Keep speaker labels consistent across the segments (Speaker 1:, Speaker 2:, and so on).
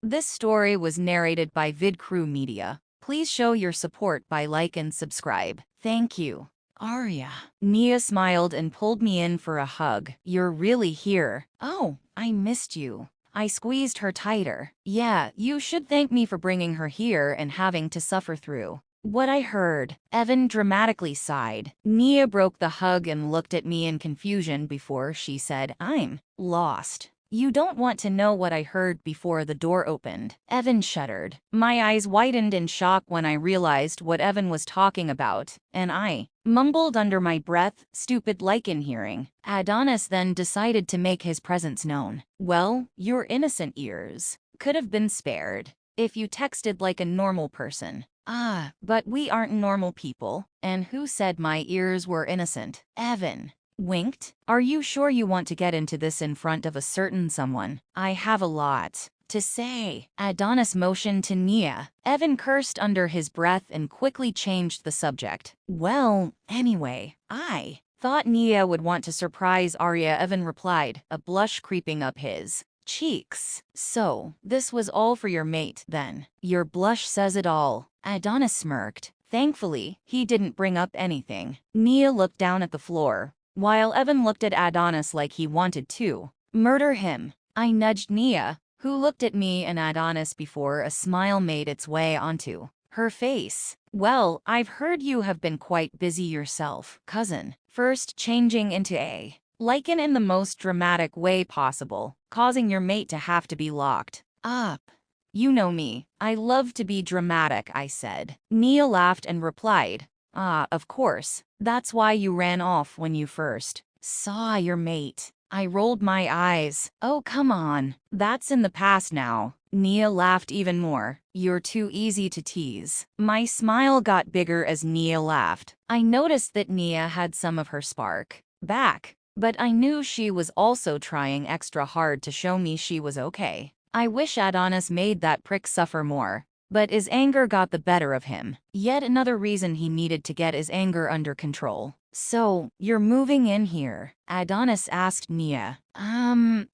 Speaker 1: This story was narrated by VidCrew Media. Please show your support by like and subscribe. Thank you. Arya. Nia smiled and pulled me in for a hug. You're really here. Oh, I missed you. I squeezed her tighter. Yeah, you should thank me for bringing her here and having to suffer through what I heard. Evan dramatically sighed. Nia broke the hug and looked at me in confusion before she said, I'm lost. You don't want to know what I heard before the door opened. Evan shuddered. My eyes widened in shock when I realized what Evan was talking about, and I mumbled under my breath, stupid like in hearing. Adonis then decided to make his presence known. Well, your innocent ears could have been spared if you texted like a normal person. Ah, but we aren't normal people. And who said my ears were innocent? Evan winked. Are you sure you want to get into this in front of a certain someone? I have a lot to say. Adonis motioned to Nia. Evan cursed under his breath and quickly changed the subject. Well, anyway, I thought Nia would want to surprise Arya. Evan replied, a blush creeping up his cheeks. So, this was all for your mate, then? Your blush says it all. Adonis smirked. Thankfully, he didn't bring up anything. Nia looked down at the floor, while Evan looked at Adonis like he wanted to murder him. I nudged Nia, who looked at me and Adonis before a smile made its way onto her face. Well, I've heard you have been quite busy yourself, cousin. First changing into a lichen in the most dramatic way possible, causing your mate to have to be locked up. You know me. I love to be dramatic, I said. Nia laughed and replied, ah, of course. That's why you ran off when you first saw your mate. I rolled my eyes. Oh, come on. That's in the past now. Nia laughed even more. You're too easy to tease. My smile got bigger as Nia laughed. I noticed that Nia had some of her spark back, but I knew she was also trying extra hard to show me she was okay. I wish Adonis made that prick suffer more. But his anger got the better of him. Yet another reason he needed to get his anger under control. So, you're moving in here? Adonis asked Nia.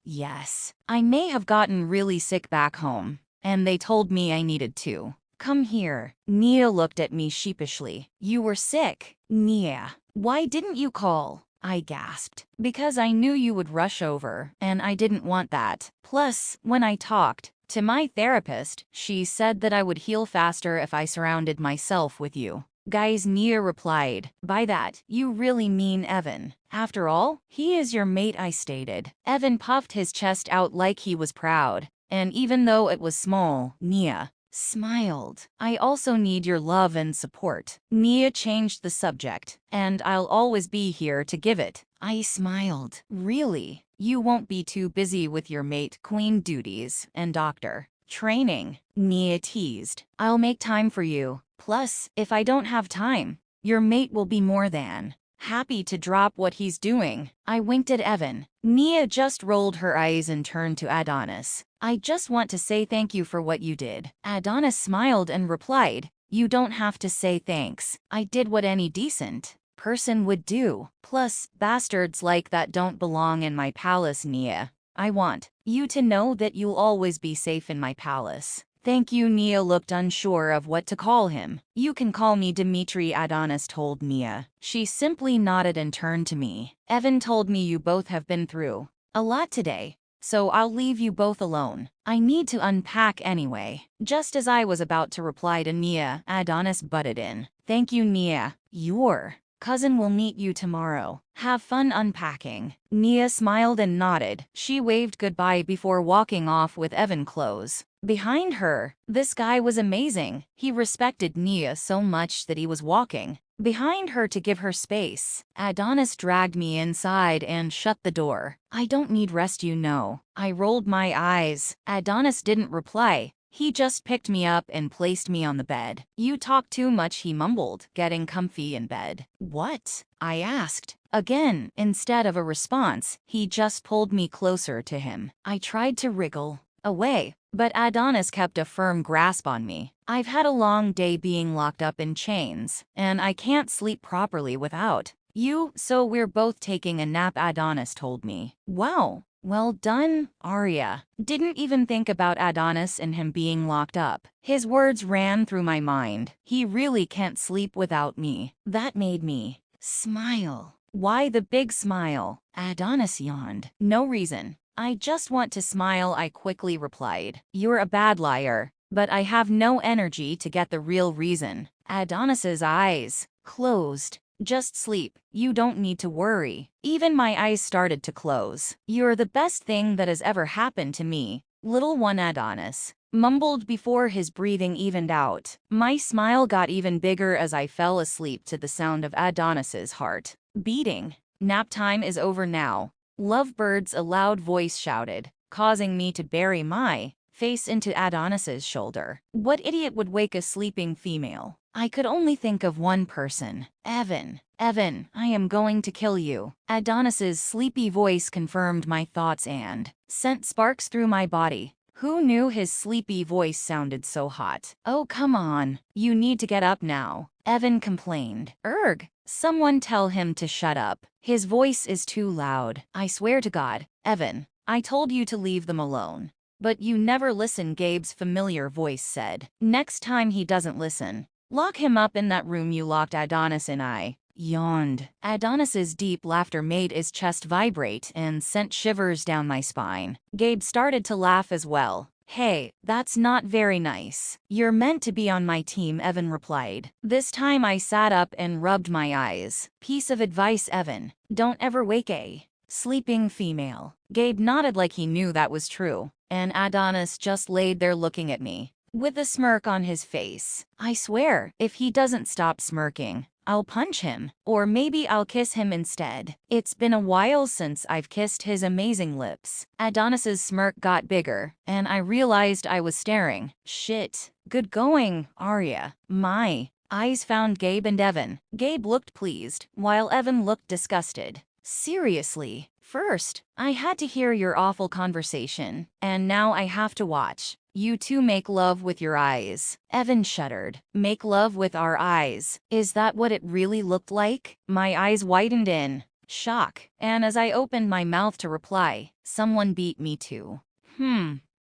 Speaker 1: Yes. I may have gotten really sick back home, and they told me I needed to come here. Nia looked at me sheepishly. You were sick? Nia, why didn't you call? I gasped. Because I knew you would rush over, and I didn't want that. Plus, when I talked to my therapist, she said that I would heal faster if I surrounded myself with you. Guys, Nia replied. By that, you really mean Evan. After all, he is your mate, I stated. Evan puffed his chest out like he was proud, and even though it was small, Nia smiled. I also need your love and support. Nia changed the subject, and I'll always be here to give it. I smiled. Really? You won't be too busy with your mate, queen duties, and doctor training? Nia teased. I'll make time for you. Plus, if I don't have time, your mate will be more than happy to drop what he's doing. I winked at Evan. Nia just rolled her eyes and turned to Adonis. I just want to say thank you for what you did. Adonis smiled and replied, you don't have to say thanks. I did what any decent person would do. Plus, bastards like that don't belong in my palace, Nia. I want you to know that you'll always be safe in my palace. Thank you. Nia looked unsure of what to call him. You can call me Dimitri, Adonis told Nia. She simply nodded and turned to me. Evan told me you both have been through a lot today, so I'll leave you both alone. I need to unpack anyway. Just as I was about to reply to Nia, Adonis butted in. Thank you, Nia. Your cousin will meet you tomorrow. Have fun unpacking. Nia smiled and nodded. She waved goodbye before walking off with Evan close behind her. This guy was amazing. He respected Nia so much that he was walking behind her to give her space. Adonis dragged me inside and shut the door. I don't need rest, you know. I rolled my eyes. Adonis didn't reply. He just picked me up and placed me on the bed. You talk too much, he mumbled, getting comfy in bed. What? I asked. Again, instead of a response, he just pulled me closer to him. I tried to wriggle away, but Adonis kept a firm grasp on me. I've had a long day being locked up in chains, and I can't sleep properly without you, so we're both taking a nap, Adonis told me. Wow. Well done, Arya. Didn't even think about Adonis and him being locked up. His words ran through my mind. He really can't sleep without me. That made me smile. Why the big smile? Adonis yawned. No reason. I just want to smile, I quickly replied. You're a bad liar, but I have no energy to get the real reason. Adonis's eyes closed. Just sleep. You don't need to worry. Even my eyes started to close. You're the best thing that has ever happened to me. Little one, Adonis mumbled before his breathing evened out. My smile got even bigger as I fell asleep to the sound of Adonis's heart beating. Nap time is over now. Lovebirds, a loud voice shouted, causing me to bury my face into Adonis's shoulder. What idiot would wake a sleeping female? I could only think of one person. Evan. Evan, I am going to kill you. Adonis's sleepy voice confirmed my thoughts and sent sparks through my body. Who knew his sleepy voice sounded so hot? Oh, come on. You need to get up now. Evan complained. Erg. Someone tell him to shut up. His voice is too loud. I swear to God. Evan, I told you to leave them alone. But you never listen, Gabe's familiar voice said. Next time he doesn't listen, lock him up in that room you locked Adonis in. I yawned. Adonis's deep laughter made his chest vibrate and sent shivers down my spine. Gabe started to laugh as well. Hey, that's not very nice. You're meant to be on my team, Evan replied. This time I sat up and rubbed my eyes. Piece of advice, Evan. Don't ever wake a sleeping female. Gabe nodded like he knew that was true, and Adonis just laid there looking at me with a smirk on his face. I swear, if he doesn't stop smirking, I'll punch him. Or maybe I'll kiss him instead. It's been a while since I've kissed his amazing lips. Adonis's smirk got bigger, and I realized I was staring. Shit. Good going, Arya. My eyes found Gabe and Evan. Gabe looked pleased, while Evan looked disgusted. Seriously. First, I had to hear your awful conversation, and now I have to watch you two make love with your eyes. Evan shuddered. Make love with our eyes. Is that what it really looked like? My eyes widened in shock, and as I opened my mouth to reply, someone beat me too.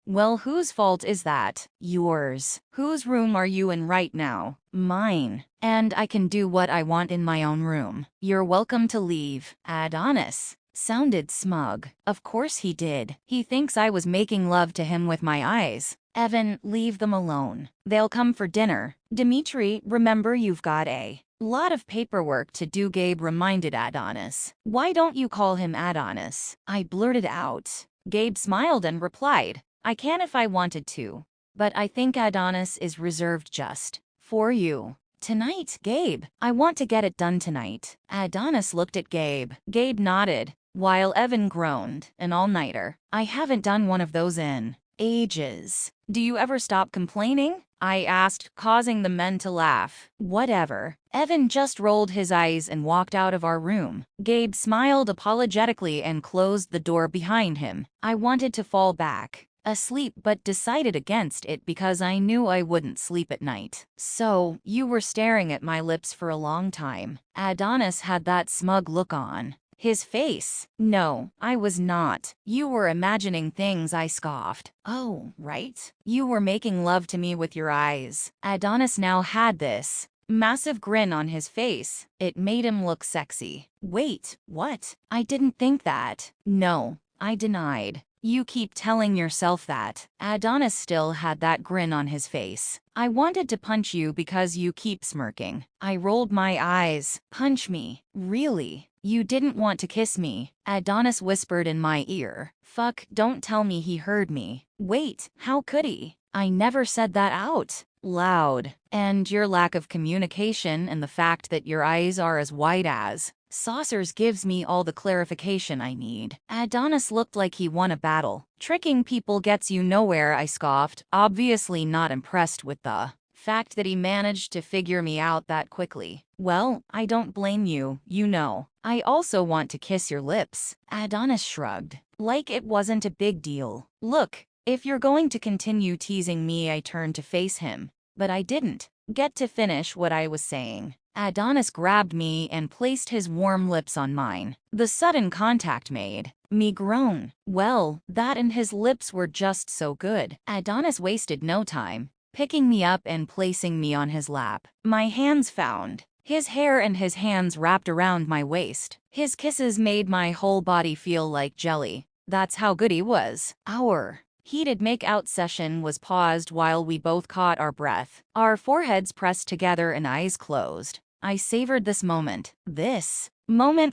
Speaker 1: Well, whose fault is that? Yours. Whose room are you in right now? Mine. And I can do what I want in my own room. You're welcome to leave. Adonis sounded smug. Of course he did. He thinks I was making love to him with my eyes. Evan, leave them alone. They'll come for dinner. Dimitri, remember you've got a lot of paperwork to do, Gabe reminded Adonis. Why don't you call him Adonis? I blurted out. Gabe smiled and replied, I can if I wanted to, but I think Adonis is reserved just for you. Tonight, Gabe. I want to get it done tonight. Adonis looked at Gabe. Gabe nodded, while Evan groaned. An all-nighter. I haven't done one of those in ages. Do you ever stop complaining? I asked, causing the men to laugh. Whatever. Evan just rolled his eyes and walked out of our room. Gabe smiled apologetically and closed the door behind him. I wanted to fall back asleep but decided against it because I knew I wouldn't sleep at night. So, you were staring at my lips for a long time. Adonis had that smug look on his face. No, I was not. You were imagining things, I scoffed. Oh, right. You were making love to me with your eyes. Adonis now had this massive grin on his face. It made him look sexy. Wait, what? I didn't think that. No, I denied. You keep telling yourself that. Adonis still had that grin on his face. I wanted to punch you because you keep smirking. I rolled my eyes. Punch me? Really? You didn't want to kiss me? Adonis whispered in my ear. Fuck, don't tell me he heard me. Wait, how could he? I never said that out loud. And your lack of communication and the fact that your eyes are as wide as saucers gives me all the clarification I need. Adonis looked like he won a battle. Tricking people gets you nowhere, I scoffed, obviously not impressed with the fact that he managed to figure me out that quickly. Well, I don't blame you, you know. I also want to kiss your lips. Adonis shrugged, like it wasn't a big deal. Look, if you're going to continue teasing me, I turned to face him, but I didn't get to finish what I was saying. Adonis grabbed me and placed his warm lips on mine. The sudden contact made me groan. Well, that and his lips were just so good. Adonis wasted no time, picking me up and placing me on his lap. My hands found his hair and his hands wrapped around my waist. His kisses made my whole body feel like jelly. That's how good he was. Our heated make-out session was paused while we both caught our breath, our foreheads pressed together and eyes closed. I savored this moment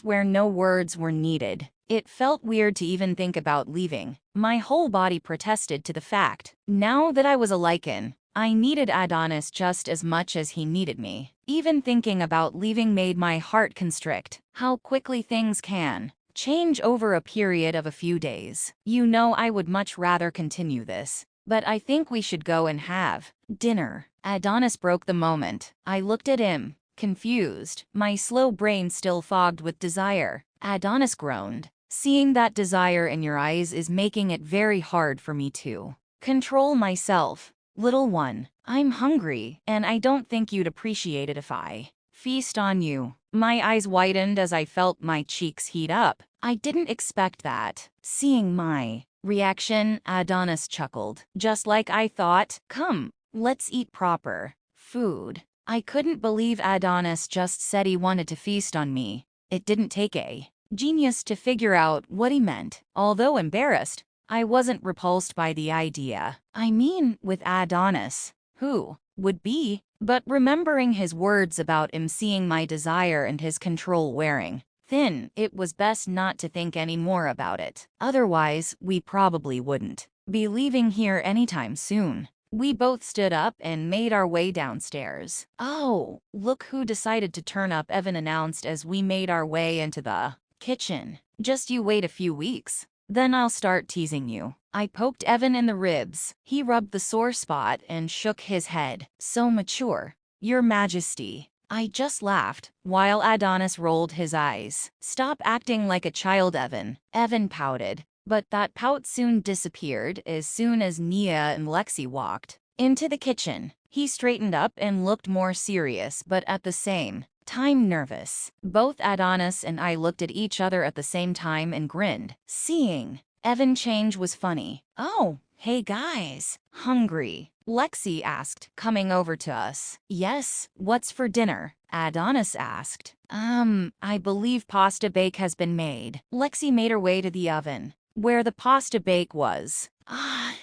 Speaker 1: where no words were needed. It felt weird to even think about leaving. My whole body protested to the fact. Now that I was a lichen, I needed Adonis just as much as he needed me. Even thinking about leaving made my heart constrict. How quickly things can change over a period of a few days. You know, I would much rather continue this, but I think we should go and have dinner. Adonis broke the moment. I looked at him, confused, my slow brain still fogged with desire. Adonis groaned. Seeing that desire in your eyes is making it very hard for me to control myself. Little one, I'm hungry, and I don't think you'd appreciate it if I feast on you. My eyes widened as I felt my cheeks heat up. I didn't expect that. Seeing my reaction, Adonis chuckled. Just like I thought. Come, let's eat proper food. I couldn't believe Adonis just said he wanted to feast on me. It didn't take a genius to figure out what he meant. Although embarrassed, I wasn't repulsed by the idea. I mean, with Adonis, who would be? But remembering his words about him seeing my desire and his control wearing thin, it was best not to think any more about it. Otherwise, we probably wouldn't be leaving here anytime soon. We both stood up and made our way downstairs. Oh, look who decided to turn up, Evan announced as we made our way into the kitchen. Just you wait a few weeks, then I'll start teasing you. I poked Evan in the ribs. He rubbed the sore spot and shook his head. So mature, Your Majesty. I just laughed, while Adonis rolled his eyes. Stop acting like a child, Evan. Evan pouted, but that pout soon disappeared as soon as Nia and Lexi walked into the kitchen. He straightened up and looked more serious, but at the same time nervous. Both Adonis and I looked at each other at the same time and grinned. Seeing Evan change was funny. Oh, hey guys. Hungry? Lexi asked, coming over to us. Yes, what's for dinner? Adonis asked. I believe pasta bake has been made. Lexi made her way to the oven, where the pasta bake was.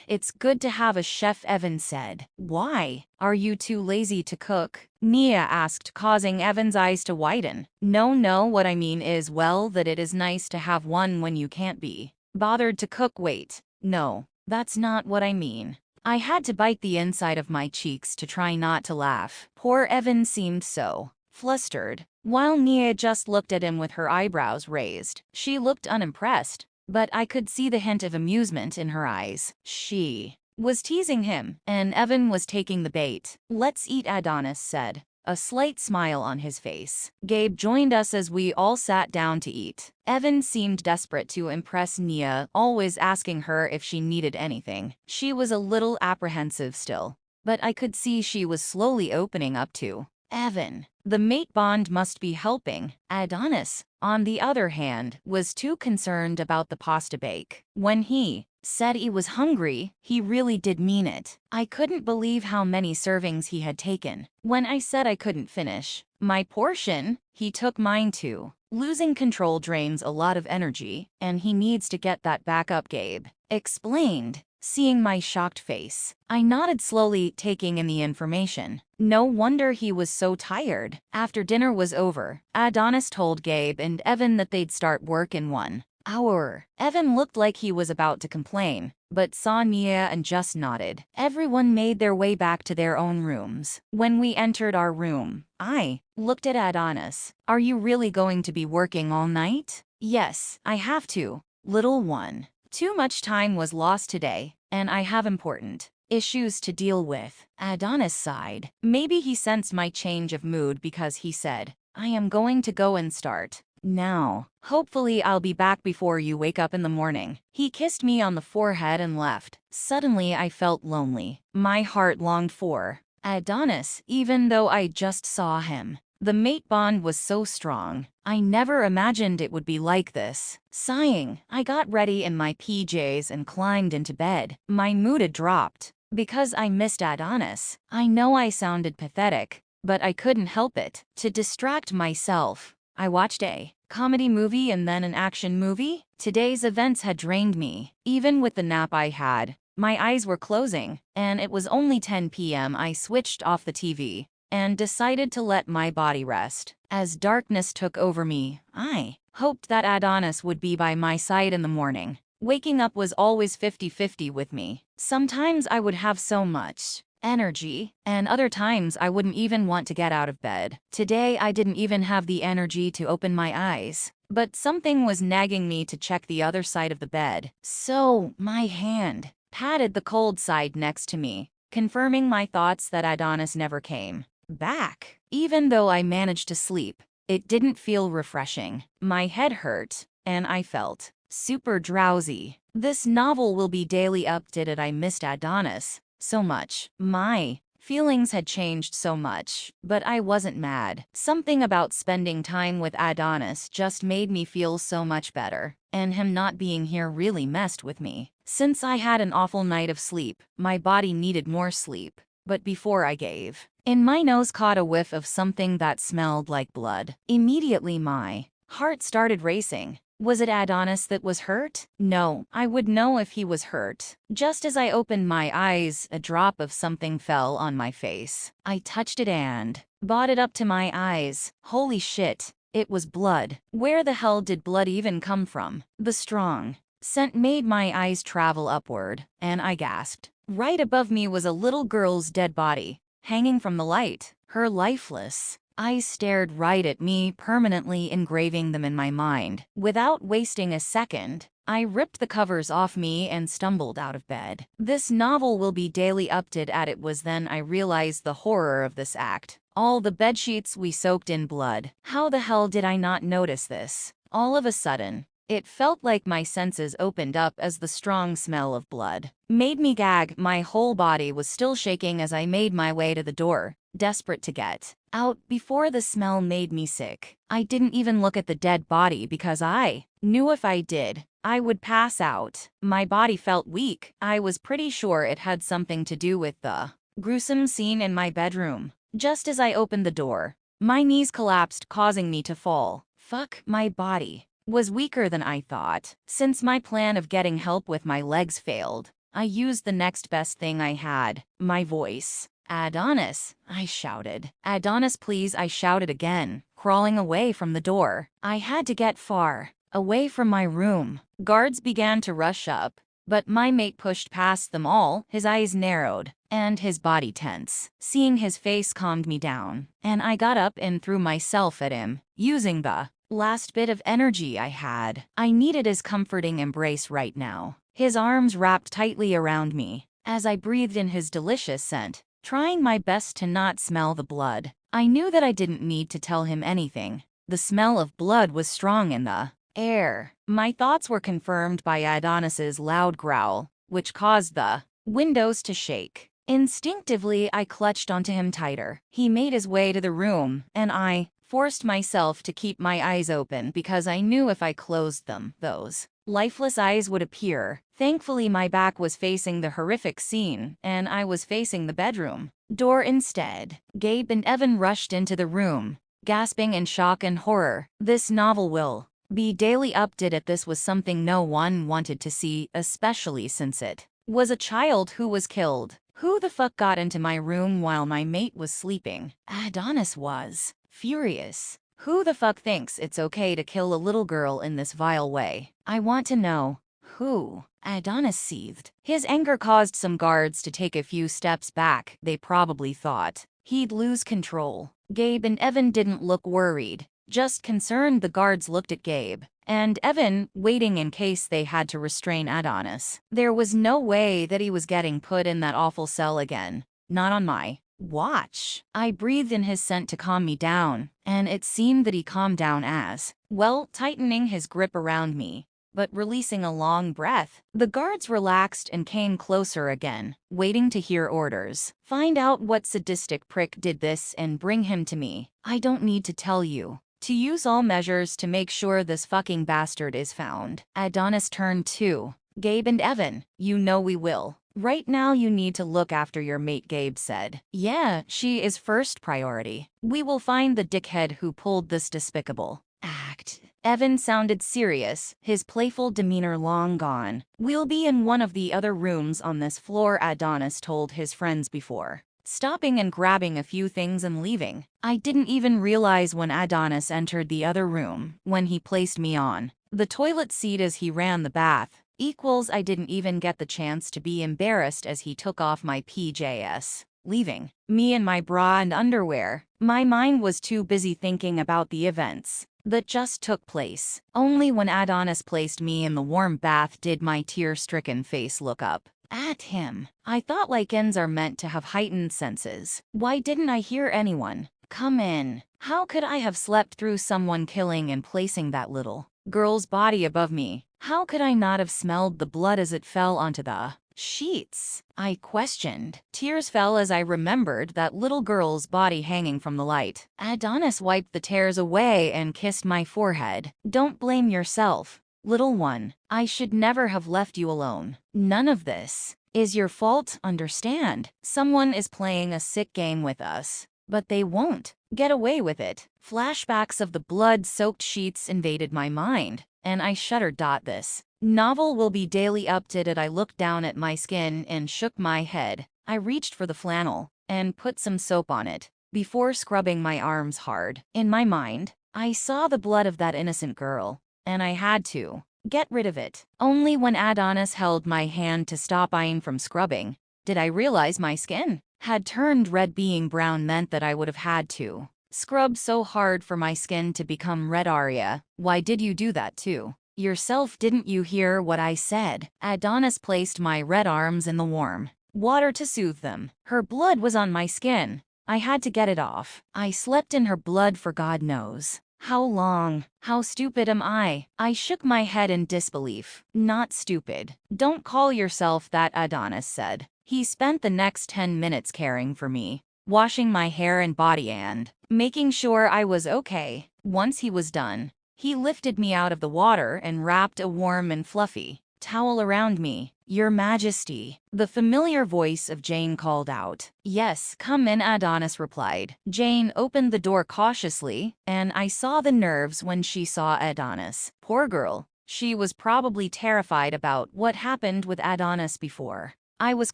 Speaker 1: It's good to have a chef, Evan said. Why? Are you too lazy to cook? Nia asked, causing Evan's eyes to widen. No, what I mean is, well, that it is nice to have one when you can't be bothered to cook. Wait, no, that's not what I mean. I had to bite the inside of my cheeks to try not to laugh. Poor Evan seemed so flustered, while Nia just looked at him with her eyebrows raised. She looked unimpressed, but I could see the hint of amusement in her eyes. She was teasing him, and Evan was taking the bait. Let's eat, Adonis said, a slight smile on his face. Gabe joined us as we all sat down to eat. Evan seemed desperate to impress Nia, always asking her if she needed anything. She was a little apprehensive still, but I could see she was slowly opening up to Evan. The mate bond must be helping. Adonis, on the other hand, was too concerned about the pasta bake. When he said he was hungry, he really did mean it. I couldn't believe how many servings he had taken. When I said I couldn't finish my portion, he took mine too. Losing control drains a lot of energy, and he needs to get that back up, Gabe explained. Seeing my shocked face, I nodded slowly, taking in the information. No wonder he was so tired. After dinner was over, Adonis told Gabe and Evan that they'd start work in 1 hour. Evan looked like he was about to complain, but saw Nia and just nodded. Everyone made their way back to their own rooms. When we entered our room, I looked at Adonis. Are you really going to be working all night? Yes, I have to, little one. Too much time was lost today, and I have important issues to deal with. Adonis sighed. Maybe he sensed my change of mood because he said, I am going to go and start now. Hopefully I'll be back before you wake up in the morning. He kissed me on the forehead and left. Suddenly I felt lonely. My heart longed for Adonis, even though I just saw him The mate bond was so strong. I never imagined it would be like this. Sighing, I got ready in my PJs and climbed into bed. My mood had dropped because I missed Adonis. I know I sounded pathetic, but I couldn't help it. To distract myself, I watched a comedy movie and then an action movie. Today's events had drained me. Even with the nap I had, my eyes were closing, and it was only 10 p.m. I switched off the TV and decided to let my body rest. As darkness took over me, I hoped that Adonis would be by my side in the morning. Waking up was always 50-50 with me. Sometimes I would have so much energy, and other times I wouldn't even want to get out of bed. Today I didn't even have the energy to open my eyes, but something was nagging me to check the other side of the bed. So my hand patted the cold side next to me, confirming my thoughts that Adonis never came back. Even though I managed to sleep, it didn't feel refreshing. My head hurt, and I felt super drowsy. This novel will be daily updated. I missed Adonis so much. My feelings had changed so much, but I wasn't mad. Something about spending time with Adonis just made me feel so much better, and him not being here really messed with me. Since I had an awful night of sleep, my body needed more sleep. But before I gave in, my nose caught a whiff of something that smelled like blood. Immediately my heart started racing. Was it Adonis that was hurt? No, I would know if he was hurt. Just as I opened my eyes, a drop of something fell on my face. I touched it and brought it up to my eyes. Holy shit, it was blood. Where the hell did blood even come from? The strong scent made my eyes travel upward, and I gasped. Right above me was a little girl's dead body, hanging from the light. Her lifeless eyes stared right at me, permanently engraving them in my mind. Without wasting a second, I ripped the covers off me and stumbled out of bed. This novel will be daily updated at it was then I realized the horror of this act. All the bedsheets we soaked in blood. How the hell did I not notice this? All of a sudden, it felt like my senses opened up as the strong smell of blood made me gag. My whole body was still shaking as I made my way to the door, desperate to get out before the smell made me sick. I didn't even look at the dead body because I knew if I did, I would pass out. My body felt weak. I was pretty sure it had something to do with the gruesome scene in my bedroom. Just as I opened the door, my knees collapsed, causing me to fall. Fuck, my body was weaker than I thought. Since my plan of getting help with my legs failed, I used the next best thing I had, my voice. Adonis, I shouted. Adonis, please, I shouted again, crawling away from the door. I had to get far away from my room. Guards began to rush up, but my mate pushed past them all, his eyes narrowed, and his body tense. Seeing his face calmed me down, and I got up and threw myself at him, using the last bit of energy I had. I needed his comforting embrace right now. His arms wrapped tightly around me as I breathed in his delicious scent, trying my best to not smell the blood. I knew that I didn't need to tell him anything. The smell of blood was strong in the air. My thoughts were confirmed by Adonis's loud growl, which caused the windows to shake. Instinctively, I clutched onto him tighter. He made his way to the room, and I forced myself to keep my eyes open because I knew if I closed them, those lifeless eyes would appear. Thankfully, my back was facing the horrific scene, and I was facing the bedroom door instead. Gabe and Evan rushed into the room, gasping in shock and horror. This novel will be daily updated. This was something no one wanted to see, especially since it was a child who was killed. Who the fuck got into my room while my mate was sleeping? Adonis was furious. Who the fuck thinks it's okay to kill a little girl in this vile way? I want to know. Who? Adonis seethed. His anger caused some guards to take a few steps back. They probably thought he'd lose control. Gabe and Evan didn't look worried, just concerned. The guards looked at Gabe and Evan, waiting in case they had to restrain Adonis. There was no way that he was getting put in that awful cell again. Not on my watch. I breathed in his scent to calm me down, and it seemed that he calmed down as well, tightening his grip around me. but releasing a long breath. The guards relaxed and came closer again, waiting to hear orders. Find out what sadistic prick did this and bring him to me. I don't need to tell you. To use all measures to make sure this fucking bastard is found. Adonis turned to Gabe and Evan. You know we will. Right now you need to look after your mate, Gabe said. Yeah, she is first priority. We will find the dickhead who pulled this despicable act. Evan sounded serious, his playful demeanor long gone. We'll be in one of the other rooms on this floor, Adonis told his friends before stopping and grabbing a few things and leaving. I didn't even realize when Adonis entered the other room, when he placed me on the toilet seat as he ran the bath. Equals I didn't even get the chance to be embarrassed as he took off my PJs, leaving me in my bra and underwear. My mind was too busy thinking about the events that just took place. Only when Adonis placed me in the warm bath did my tear-stricken face look up at him. I thought lichens are meant to have heightened senses. Why didn't I hear anyone come in? How could I have slept through someone killing and placing that little girl's body above me? How could I not have smelled the blood as it fell onto the sheets? I questioned. Tears fell as I remembered that little girl's body hanging from the light. Adonis wiped the tears away and kissed my forehead. Don't blame yourself, little one. I should never have left you alone. None of this is your fault, understand? Someone is playing a sick game with us, but they won't get away with it. Flashbacks of the blood-soaked sheets invaded my mind, and I shuddered. This novel will be daily updated. I looked down at my skin and shook my head. I reached for the flannel and put some soap on it before scrubbing my arms hard. In my mind, I saw the blood of that innocent girl, and I had to get rid of it. Only when Adonis held my hand to stop I from scrubbing did I realize my skin had turned red. Being brown meant that I would have had to scrub so hard for my skin to become red. Arya, why did you do that to yourself? Didn't you hear what I said? Adonis placed my red arms in the warm water to soothe them. Her blood was on my skin. I had to get it off. I slept in her blood for God knows how long. How stupid am I? I shook my head in disbelief. Not stupid. Don't call yourself that, Adonis said. He spent the next 10 minutes caring for me, washing my hair and body and making sure I was okay. Once he was done, he lifted me out of the water and wrapped a warm and fluffy towel around me. Your Majesty, the familiar voice of Jane called out. Yes, come in, Adonis replied. Jane opened the door cautiously, and I saw the nerves when she saw Adonis. Poor girl. She was probably terrified about what happened with Adonis before. I was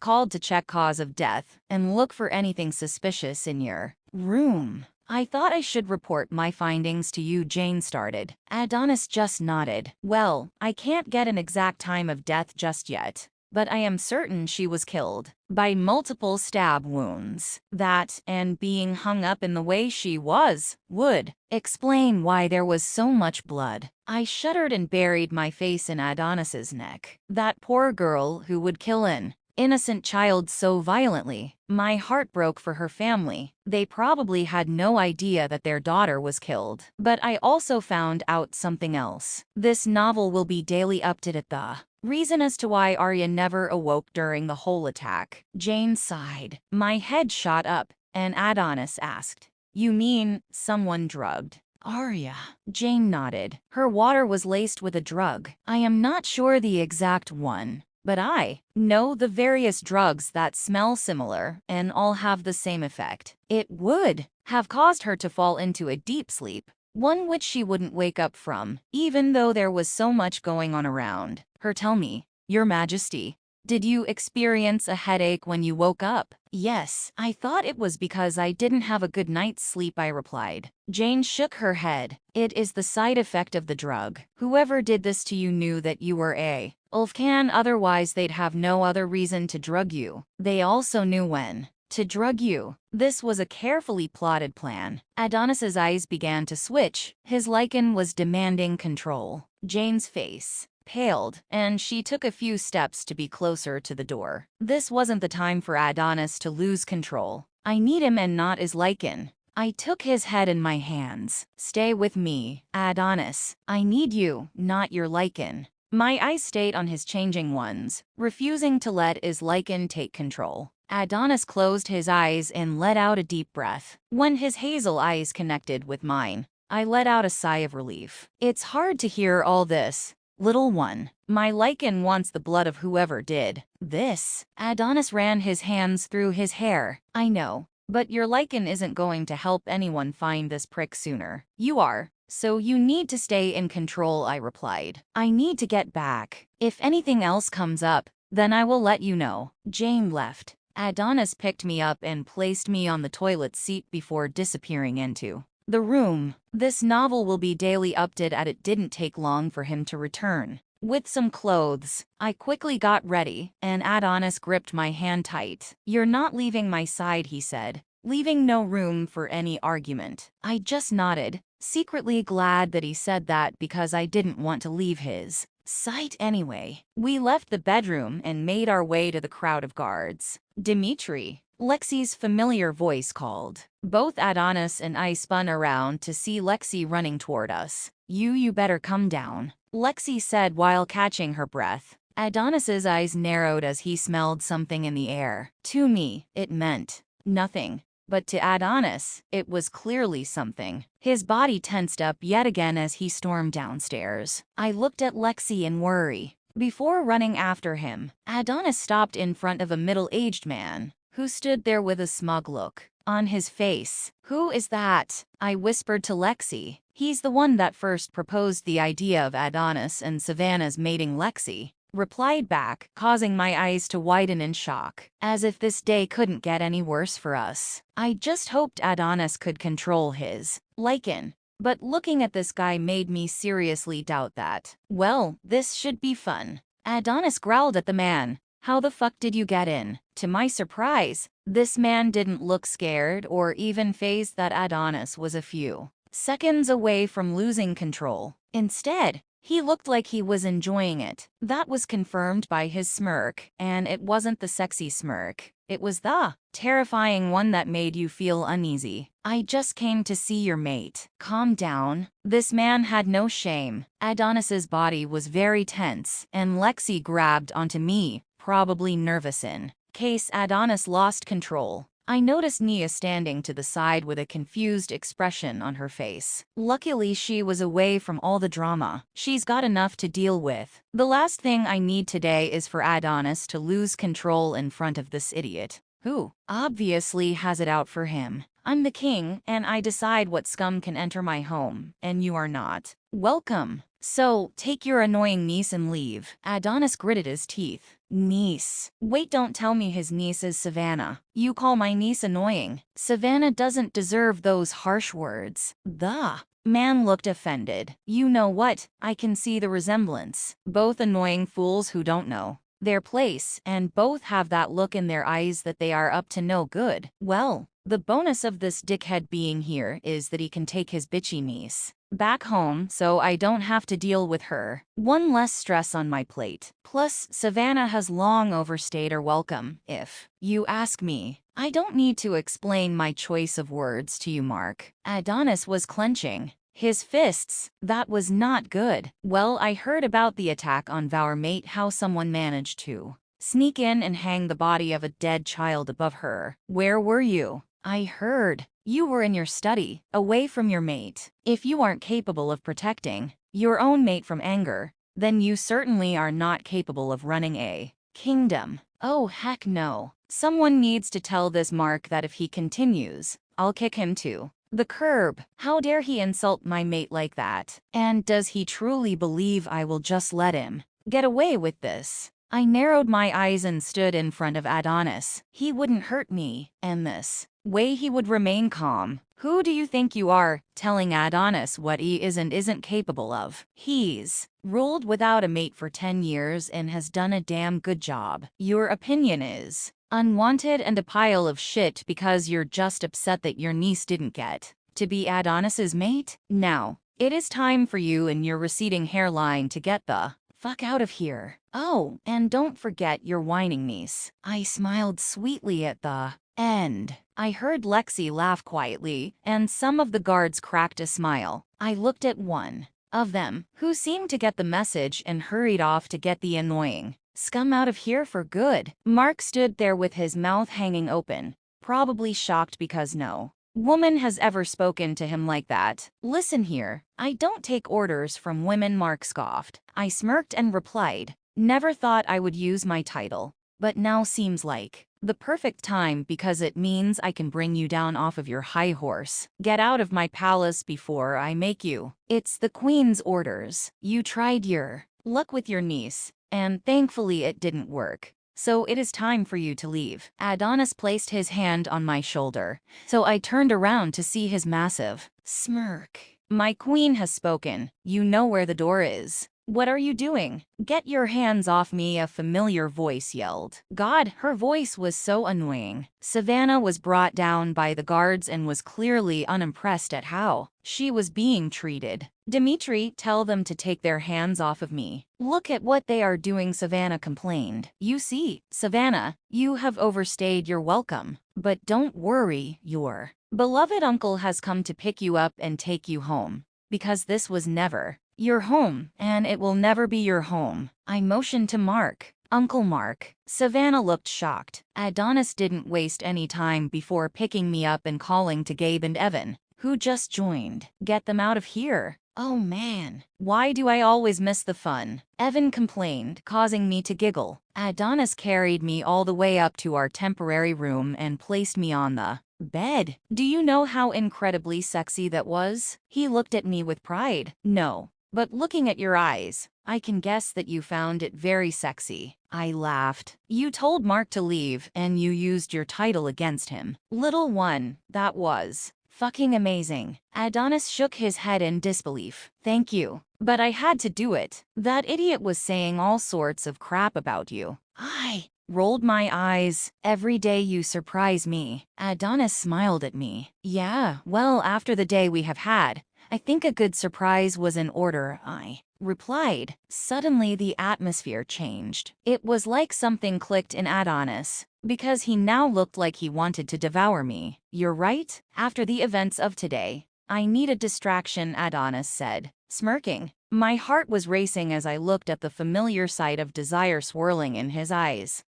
Speaker 1: called to check cause of death and look for anything suspicious in your room. I thought I should report my findings to you, Jane started. Adonis just nodded. Well, I can't get an exact time of death just yet, but I am certain she was killed by multiple stab wounds. That, and being hung up in the way she was, would explain why there was so much blood. I shuddered and buried my face in Adonis's neck. That poor girl who would kill an innocent child so violently. My heart broke for her family. They probably had no idea that their daughter was killed. But I also found out something else. This novel will be daily updated. The reason as to why Arya never awoke during the whole attack. Jane sighed. My head shot up, and Adonis asked, You mean someone drugged Arya? Jane nodded. Her water was laced with a drug. I am not sure the exact one, but I know the various drugs that smell similar and all have the same effect. It would have caused her to fall into a deep sleep, one which she wouldn't wake up from, even though there was so much going on around her. Tell me, Your Majesty, did you experience a headache when you woke up? Yes, I thought it was because I didn't have a good night's sleep, I replied. Jane shook her head. It is the side effect of the drug. Whoever did this to you knew that you were a Ulfcan, otherwise they'd have no other reason to drug you. They also knew when to drug you. This was a carefully plotted plan. Adonis's eyes began to switch. His lichen was demanding control. Jane's face paled, and she took a few steps to be closer to the door. This wasn't the time for Adonis to lose control. I need him and not his lichen. I took his head in my hands. Stay with me, Adonis. I need you, not your lichen. My eyes stayed on his changing ones, refusing to let his lichen take control. Adonis closed his eyes and let out a deep breath. When his hazel eyes connected with mine, I let out a sigh of relief. It's hard to hear all this, little one. My lichen wants the blood of whoever did this. Adonis ran his hands through his hair. I know, but your lichen isn't going to help anyone find this prick sooner. You are. So you need to stay in control, I replied. I need to get back. If anything else comes up, then I will let you know. Jane left. Adonis picked me up and placed me on the toilet seat before disappearing into the room. This novel will be daily updated as it didn't take long for him to return. With some clothes, I quickly got ready, and Adonis gripped my hand tight. You're not leaving my side, he said, leaving no room for any argument. I just nodded, secretly glad that he said that because I didn't want to leave his sight anyway. We left the bedroom and made our way to the crowd of guards. Dimitri, Lexi's familiar voice called. Both Adonis and I spun around to see Lexi running toward us. You better come down, Lexi said while catching her breath. Adonis's eyes narrowed as he smelled something in the air. To me, it meant nothing. But to Adonis, it was clearly something. His body tensed up yet again as he stormed downstairs. I looked at Lexi in worry. Before running after him, Adonis stopped in front of a middle-aged man who stood there with a smug look on his face. Who is that? I whispered to Lexi. He's the one that first proposed the idea of Adonis and Savannah's mating, Lexi replied back, causing my eyes to widen in shock, as if this day couldn't get any worse for us. I just hoped Adonis could control his lichen, but looking at this guy made me seriously doubt that. Well, this should be fun. Adonis growled at the man. How the fuck did you get in? To my surprise, this man didn't look scared or even fazed that Adonis was a few seconds away from losing control. Instead, he looked like he was enjoying it. That was confirmed by his smirk, and it wasn't the sexy smirk. It was the terrifying one that made you feel uneasy. I just came to see your mate. Calm down. This man had no shame. Adonis's body was very tense, and Lexi grabbed onto me, probably nervous in case Adonis lost control. I noticed Nia standing to the side with a confused expression on her face. Luckily, she was away from all the drama. She's got enough to deal with. The last thing I need today is for Adonis to lose control in front of this idiot, who obviously has it out for him. I'm the king, and I decide what scum can enter my home, and you are not welcome. So, take your annoying niece and leave. Adonis gritted his teeth. Niece. Wait, don't tell me his niece is Savannah. You call my niece annoying. Savannah doesn't deserve those harsh words. The man looked offended. You know what? I can see the resemblance. Both annoying fools who don't know their place, and both have that look in their eyes that they are up to no good. Well, the bonus of this dickhead being here is that he can take his bitchy niece back home so I don't have to deal with her. One less stress on my plate. Plus, Savannah has long overstayed her welcome, if you ask me. I don't need to explain my choice of words to you, Mark. Adonis was clenching his fists. That was not good. Well, I heard about the attack on our mate, how someone managed to sneak in and hang the body of a dead child above her. Where were you? I heard you were in your study, away from your mate. If you aren't capable of protecting your own mate from anger, then you certainly are not capable of running a kingdom. Oh, heck no. Someone needs to tell this Mark that if he continues, I'll kick him to the curb. How dare he insult my mate like that? And does he truly believe I will just let him get away with this? I narrowed my eyes and stood in front of Adonis. He wouldn't hurt me, and this way he would remain calm. Who do you think you are, telling Adonis what he is and isn't capable of? He's ruled without a mate for 10 years and has done a damn good job. Your opinion is unwanted and a pile of shit because you're just upset that your niece didn't get to be Adonis's mate? Now, it is time for you and your receding hairline to get the fuck out of here. Oh, and don't forget your whining niece. I smiled sweetly at the end. I heard Lexi laugh quietly, and some of the guards cracked a smile. I looked at one of them, who seemed to get the message and hurried off to get the annoying scum out of here for good. Mark stood there with his mouth hanging open, probably shocked because no woman has ever spoken to him like that. Listen here, I don't take orders from women, Mark scoffed. I smirked and replied, never thought I would use my title, but now seems like the perfect time because it means I can bring you down off of your high horse. Get out of my palace before I make you. It's the queen's orders. You tried your luck with your niece, and thankfully it didn't work. So it is time for you to leave. Adonis placed his hand on my shoulder, so I turned around to see his massive smirk. My queen has spoken. You know where the door is. What are you doing? Get your hands off me, a familiar voice yelled. God, her voice was so annoying. Savannah was brought down by the guards and was clearly unimpressed at how she was being treated. Dimitri, tell them to take their hands off of me. Look at what they are doing, Savannah complained. You see, Savannah, you have overstayed your welcome. But don't worry, your beloved uncle has come to pick you up and take you home. Because this was never your home, and it will never be your home. I motioned to Mark. Uncle Mark. Savannah looked shocked. Adonis didn't waste any time before picking me up and calling to Gabe and Evan, who just joined. Get them out of here. Oh man, why do I always miss the fun? Evan complained, causing me to giggle. Adonis carried me all the way up to our temporary room and placed me on the bed. Do you know how incredibly sexy that was? He looked at me with pride. No, but looking at your eyes, I can guess that you found it very sexy. I laughed. You told Mark to leave and you used your title against him. Little one, that was fucking amazing. Adonis shook his head in disbelief. Thank you. But I had to do it. That idiot was saying all sorts of crap about you. I rolled my eyes. Every day you surprise me. Adonis smiled at me. Yeah, well, after the day we have had, I think a good surprise was in order, I replied. Suddenly the atmosphere changed. It was like something clicked in Adonis, because he now looked like he wanted to devour me. You're right. After the events of today, I need a distraction, Adonis said, smirking. My heart was racing as I looked at the familiar sight of desire swirling in his eyes.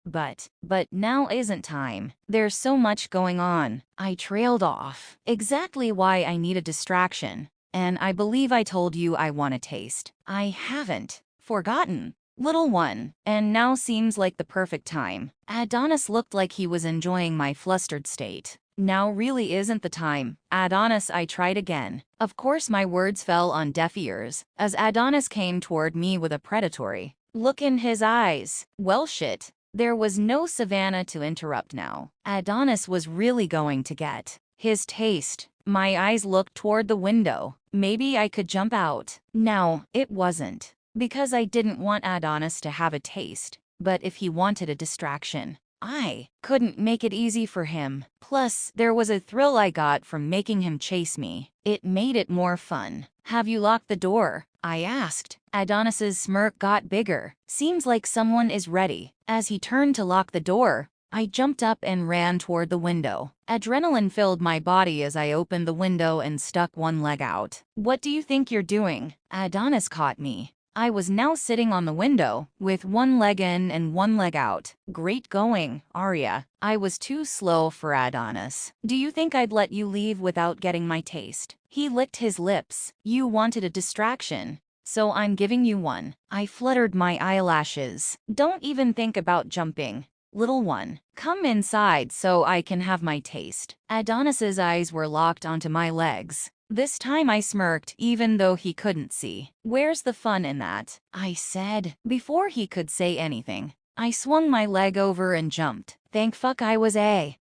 Speaker 1: But now isn't time. There's so much going on. I trailed off. Exactly why I need a distraction. And I believe I told you I want a taste. I haven't forgotten. Little one, and now seems like the perfect time. Adonis looked like he was enjoying my flustered state. Now really isn't the time. Adonis, I tried again. Of course my words fell on deaf ears, as Adonis came toward me with a predatory look in his eyes. Well shit. There was no Savannah to interrupt now. Adonis was really going to get his taste. My eyes looked toward the window. Maybe I could jump out. Now, it wasn't because I didn't want Adonis to have a taste, but if he wanted a distraction, I couldn't make it easy for him. Plus, there was a thrill I got from making him chase me. It made it more fun. Have you locked the door? I asked. Adonis's smirk got bigger. Seems like someone is ready. As he turned to lock the door, I jumped up and ran toward the window. Adrenaline filled my body as I opened the window and stuck one leg out. What do you think you're doing? Adonis caught me. I was now sitting on the window, with one leg in and one leg out. Great going, Arya. I was too slow for Adonis. Do you think I'd let you leave without getting my taste? He licked his lips. You wanted a distraction, so I'm giving you one. I fluttered my eyelashes. Don't even think about jumping. Little one, come inside so I can have my taste. Adonis's eyes were locked onto my legs. This time I smirked even though he couldn't see. Where's the fun in that? I said. Before he could say anything, I swung my leg over and jumped. Thank fuck I was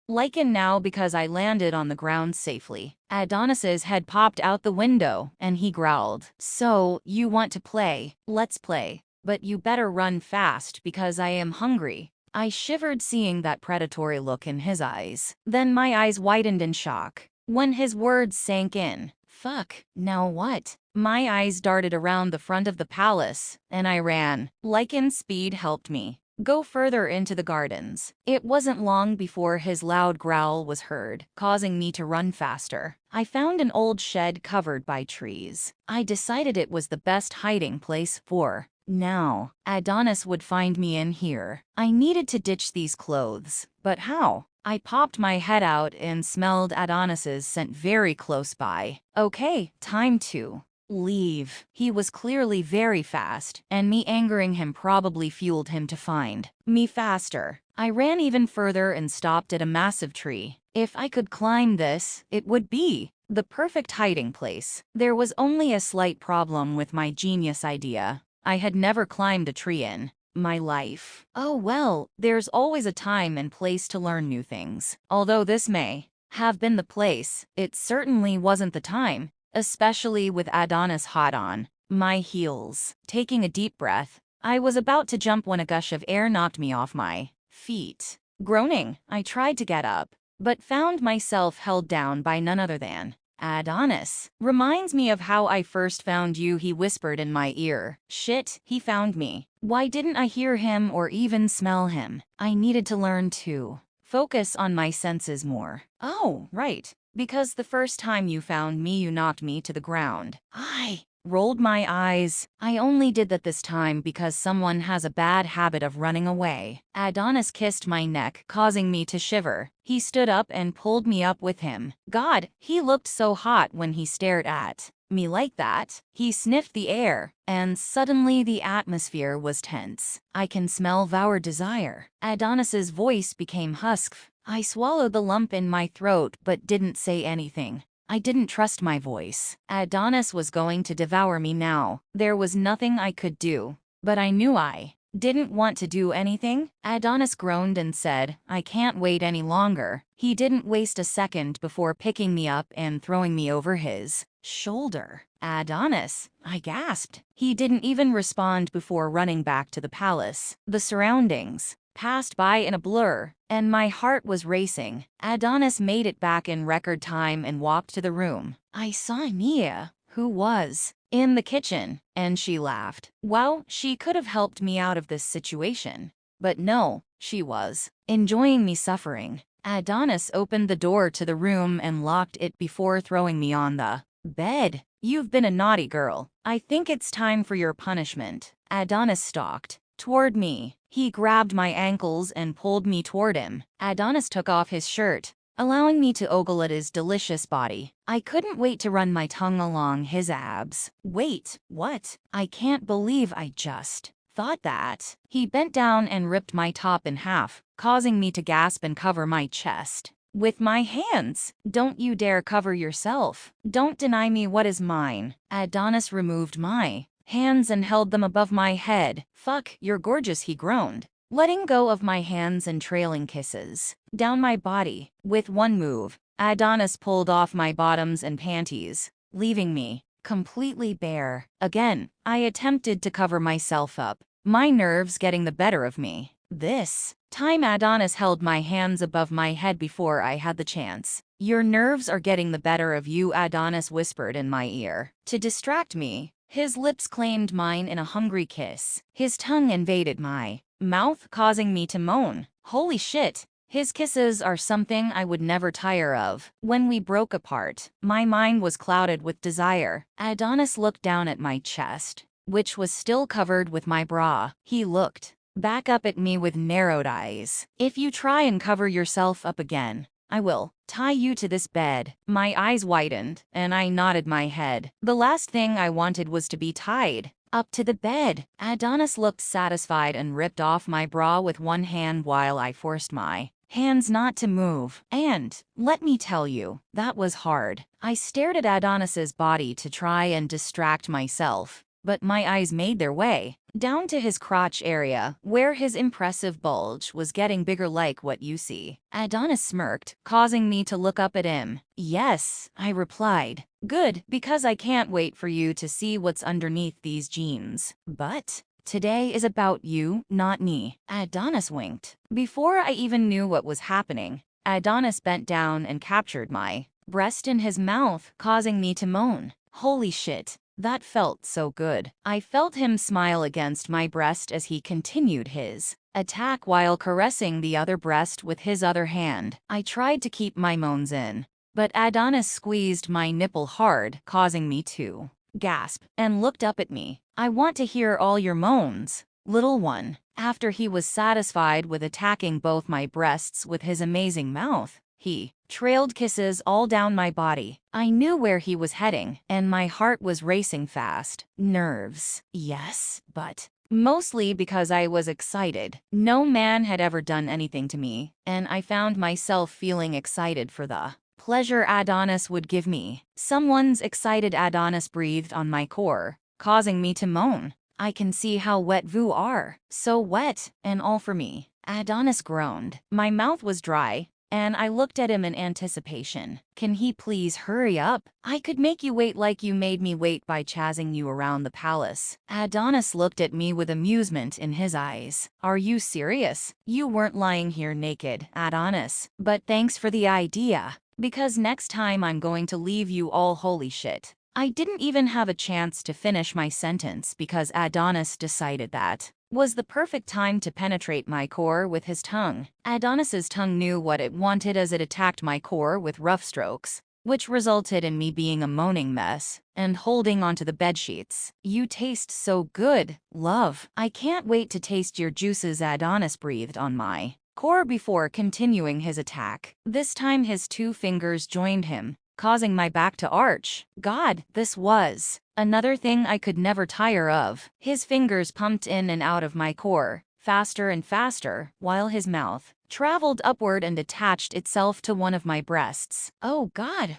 Speaker 1: lichen now because I landed on the ground safely. Adonis's head popped out the window and he growled. So, you want to play? Let's play. But you better run fast because I am hungry. I shivered seeing that predatory look in his eyes. Then my eyes widened in shock when his words sank in. Fuck, now what? My eyes darted around the front of the palace, and I ran. Lichen speed helped me. Go further into the gardens. It wasn't long before his loud growl was heard, causing me to run faster. I found an old shed covered by trees. I decided it was the best hiding place for now. Adonis would find me in here. I needed to ditch these clothes. But how? I popped my head out and smelled Adonis's scent very close by. Okay, time to leave. He was clearly very fast, and me angering him probably fueled him to find me faster. I ran even further and stopped at a massive tree. If I could climb this, it would be the perfect hiding place. There was only a slight problem with my genius idea. I had never climbed a tree in my life. Oh well, there's always a time and place to learn new things. Although this may have been the place, it certainly wasn't the time, especially with Adonis hot on my heels. Taking a deep breath, I was about to jump when a gush of air knocked me off my feet. Groaning, I tried to get up, but found myself held down by none other than Adonis. Reminds me of how I first found you, he whispered in my ear. Shit, he found me. Why didn't I hear him or even smell him? I needed to learn to focus on my senses more. Oh, right. Because the first time you found me, you knocked me to the ground. I rolled my eyes. I only did that this time because someone has a bad habit of running away. Adonis kissed my neck, causing me to shiver. He stood up and pulled me up with him. God, he looked so hot when he stared at me like that. He sniffed the air, and suddenly the atmosphere was tense. I can smell our desire. Adonis's voice became husky. I swallowed the lump in my throat but didn't say anything. I didn't trust my voice. Adonis was going to devour me now. There was nothing I could do. But I knew I didn't want to do anything. Adonis groaned and said, I can't wait any longer. He didn't waste a second before picking me up and throwing me over his shoulder. Adonis, I gasped. He didn't even respond before running back to the palace. The surroundings passed by in a blur, and my heart was racing. Adonis made it back in record time and walked to the room. I saw Nia, who was in the kitchen, and she laughed. Wow, she could have helped me out of this situation. But no, she was enjoying me suffering. Adonis opened the door to the room and locked it before throwing me on the bed. You've been a naughty girl. I think it's time for your punishment. Adonis stalked toward me. He grabbed my ankles and pulled me toward him. Adonis took off his shirt, allowing me to ogle at his delicious body. I couldn't wait to run my tongue along his abs. Wait, what? I can't believe I just thought that. He bent down and ripped my top in half, causing me to gasp and cover my chest with my hands. Don't you dare cover yourself. Don't deny me what is mine. Adonis removed my hands and held them above my head. Fuck, you're gorgeous, he groaned, letting go of my hands and trailing kisses down my body. With one move, Adonis pulled off my bottoms and panties, leaving me completely bare. Again, I attempted to cover myself up, my nerves getting the better of me. This time Adonis held my hands above my head before I had the chance. Your nerves are getting the better of you, Adonis whispered in my ear. To distract me, his lips claimed mine in a hungry kiss. His tongue invaded my mouth, causing me to moan. Holy shit. His kisses are something I would never tire of. When we broke apart, my mind was clouded with desire. Adonis looked down at my chest, which was still covered with my bra. He looked back up at me with narrowed eyes. If you try and cover yourself up again, I will tie you to this bed. My eyes widened, and I nodded my head. The last thing I wanted was to be tied up to the bed. Adonis looked satisfied and ripped off my bra with one hand while I forced my hands not to move. And, let me tell you, that was hard. I stared at Adonis's body to try and distract myself, but my eyes made their way down to his crotch area, where his impressive bulge was getting bigger, like what you see. Adonis smirked, causing me to look up at him. Yes, I replied. Good, because I can't wait for you to see what's underneath these jeans. But today is about you, not me. Adonis winked. Before I even knew what was happening, Adonis bent down and captured my breast in his mouth, causing me to moan. Holy shit. That felt so good. I felt him smile against my breast as he continued his attack while caressing the other breast with his other hand. I tried to keep my moans in, but Adonis squeezed my nipple hard, causing me to gasp and looked up at me. I want to hear all your moans, little one. After he was satisfied with attacking both my breasts with his amazing mouth, he trailed kisses all down my body. I knew where he was heading, and my heart was racing fast. Nerves, yes, but mostly because I was excited. No man had ever done anything to me, and I found myself feeling excited for the pleasure Adonis would give me. Someone's excited Adonis breathed on my core, causing me to moan. I can see how wet you are. So wet, and all for me. Adonis groaned. My mouth was dry, and I looked at him in anticipation. Can he please hurry up? I could make you wait like you made me wait by chasing you around the palace. Adonis looked at me with amusement in his eyes. Are you serious? You weren't lying here naked, Adonis. But thanks for the idea, because next time I'm going to leave you all holy shit. I didn't even have a chance to finish my sentence because Adonis decided that was the perfect time to penetrate my core with his tongue. Adonis's tongue knew what it wanted as it attacked my core with rough strokes, which resulted in me being a moaning mess and holding onto the bedsheets. You taste so good, love. I can't wait to taste your juices, Adonis breathed on my core before continuing his attack. This time his 2 fingers joined him, causing my back to arch. God, this was another thing I could never tire of. His fingers pumped in and out of my core, faster and faster, while his mouth traveled upward and attached itself to one of my breasts. Oh God,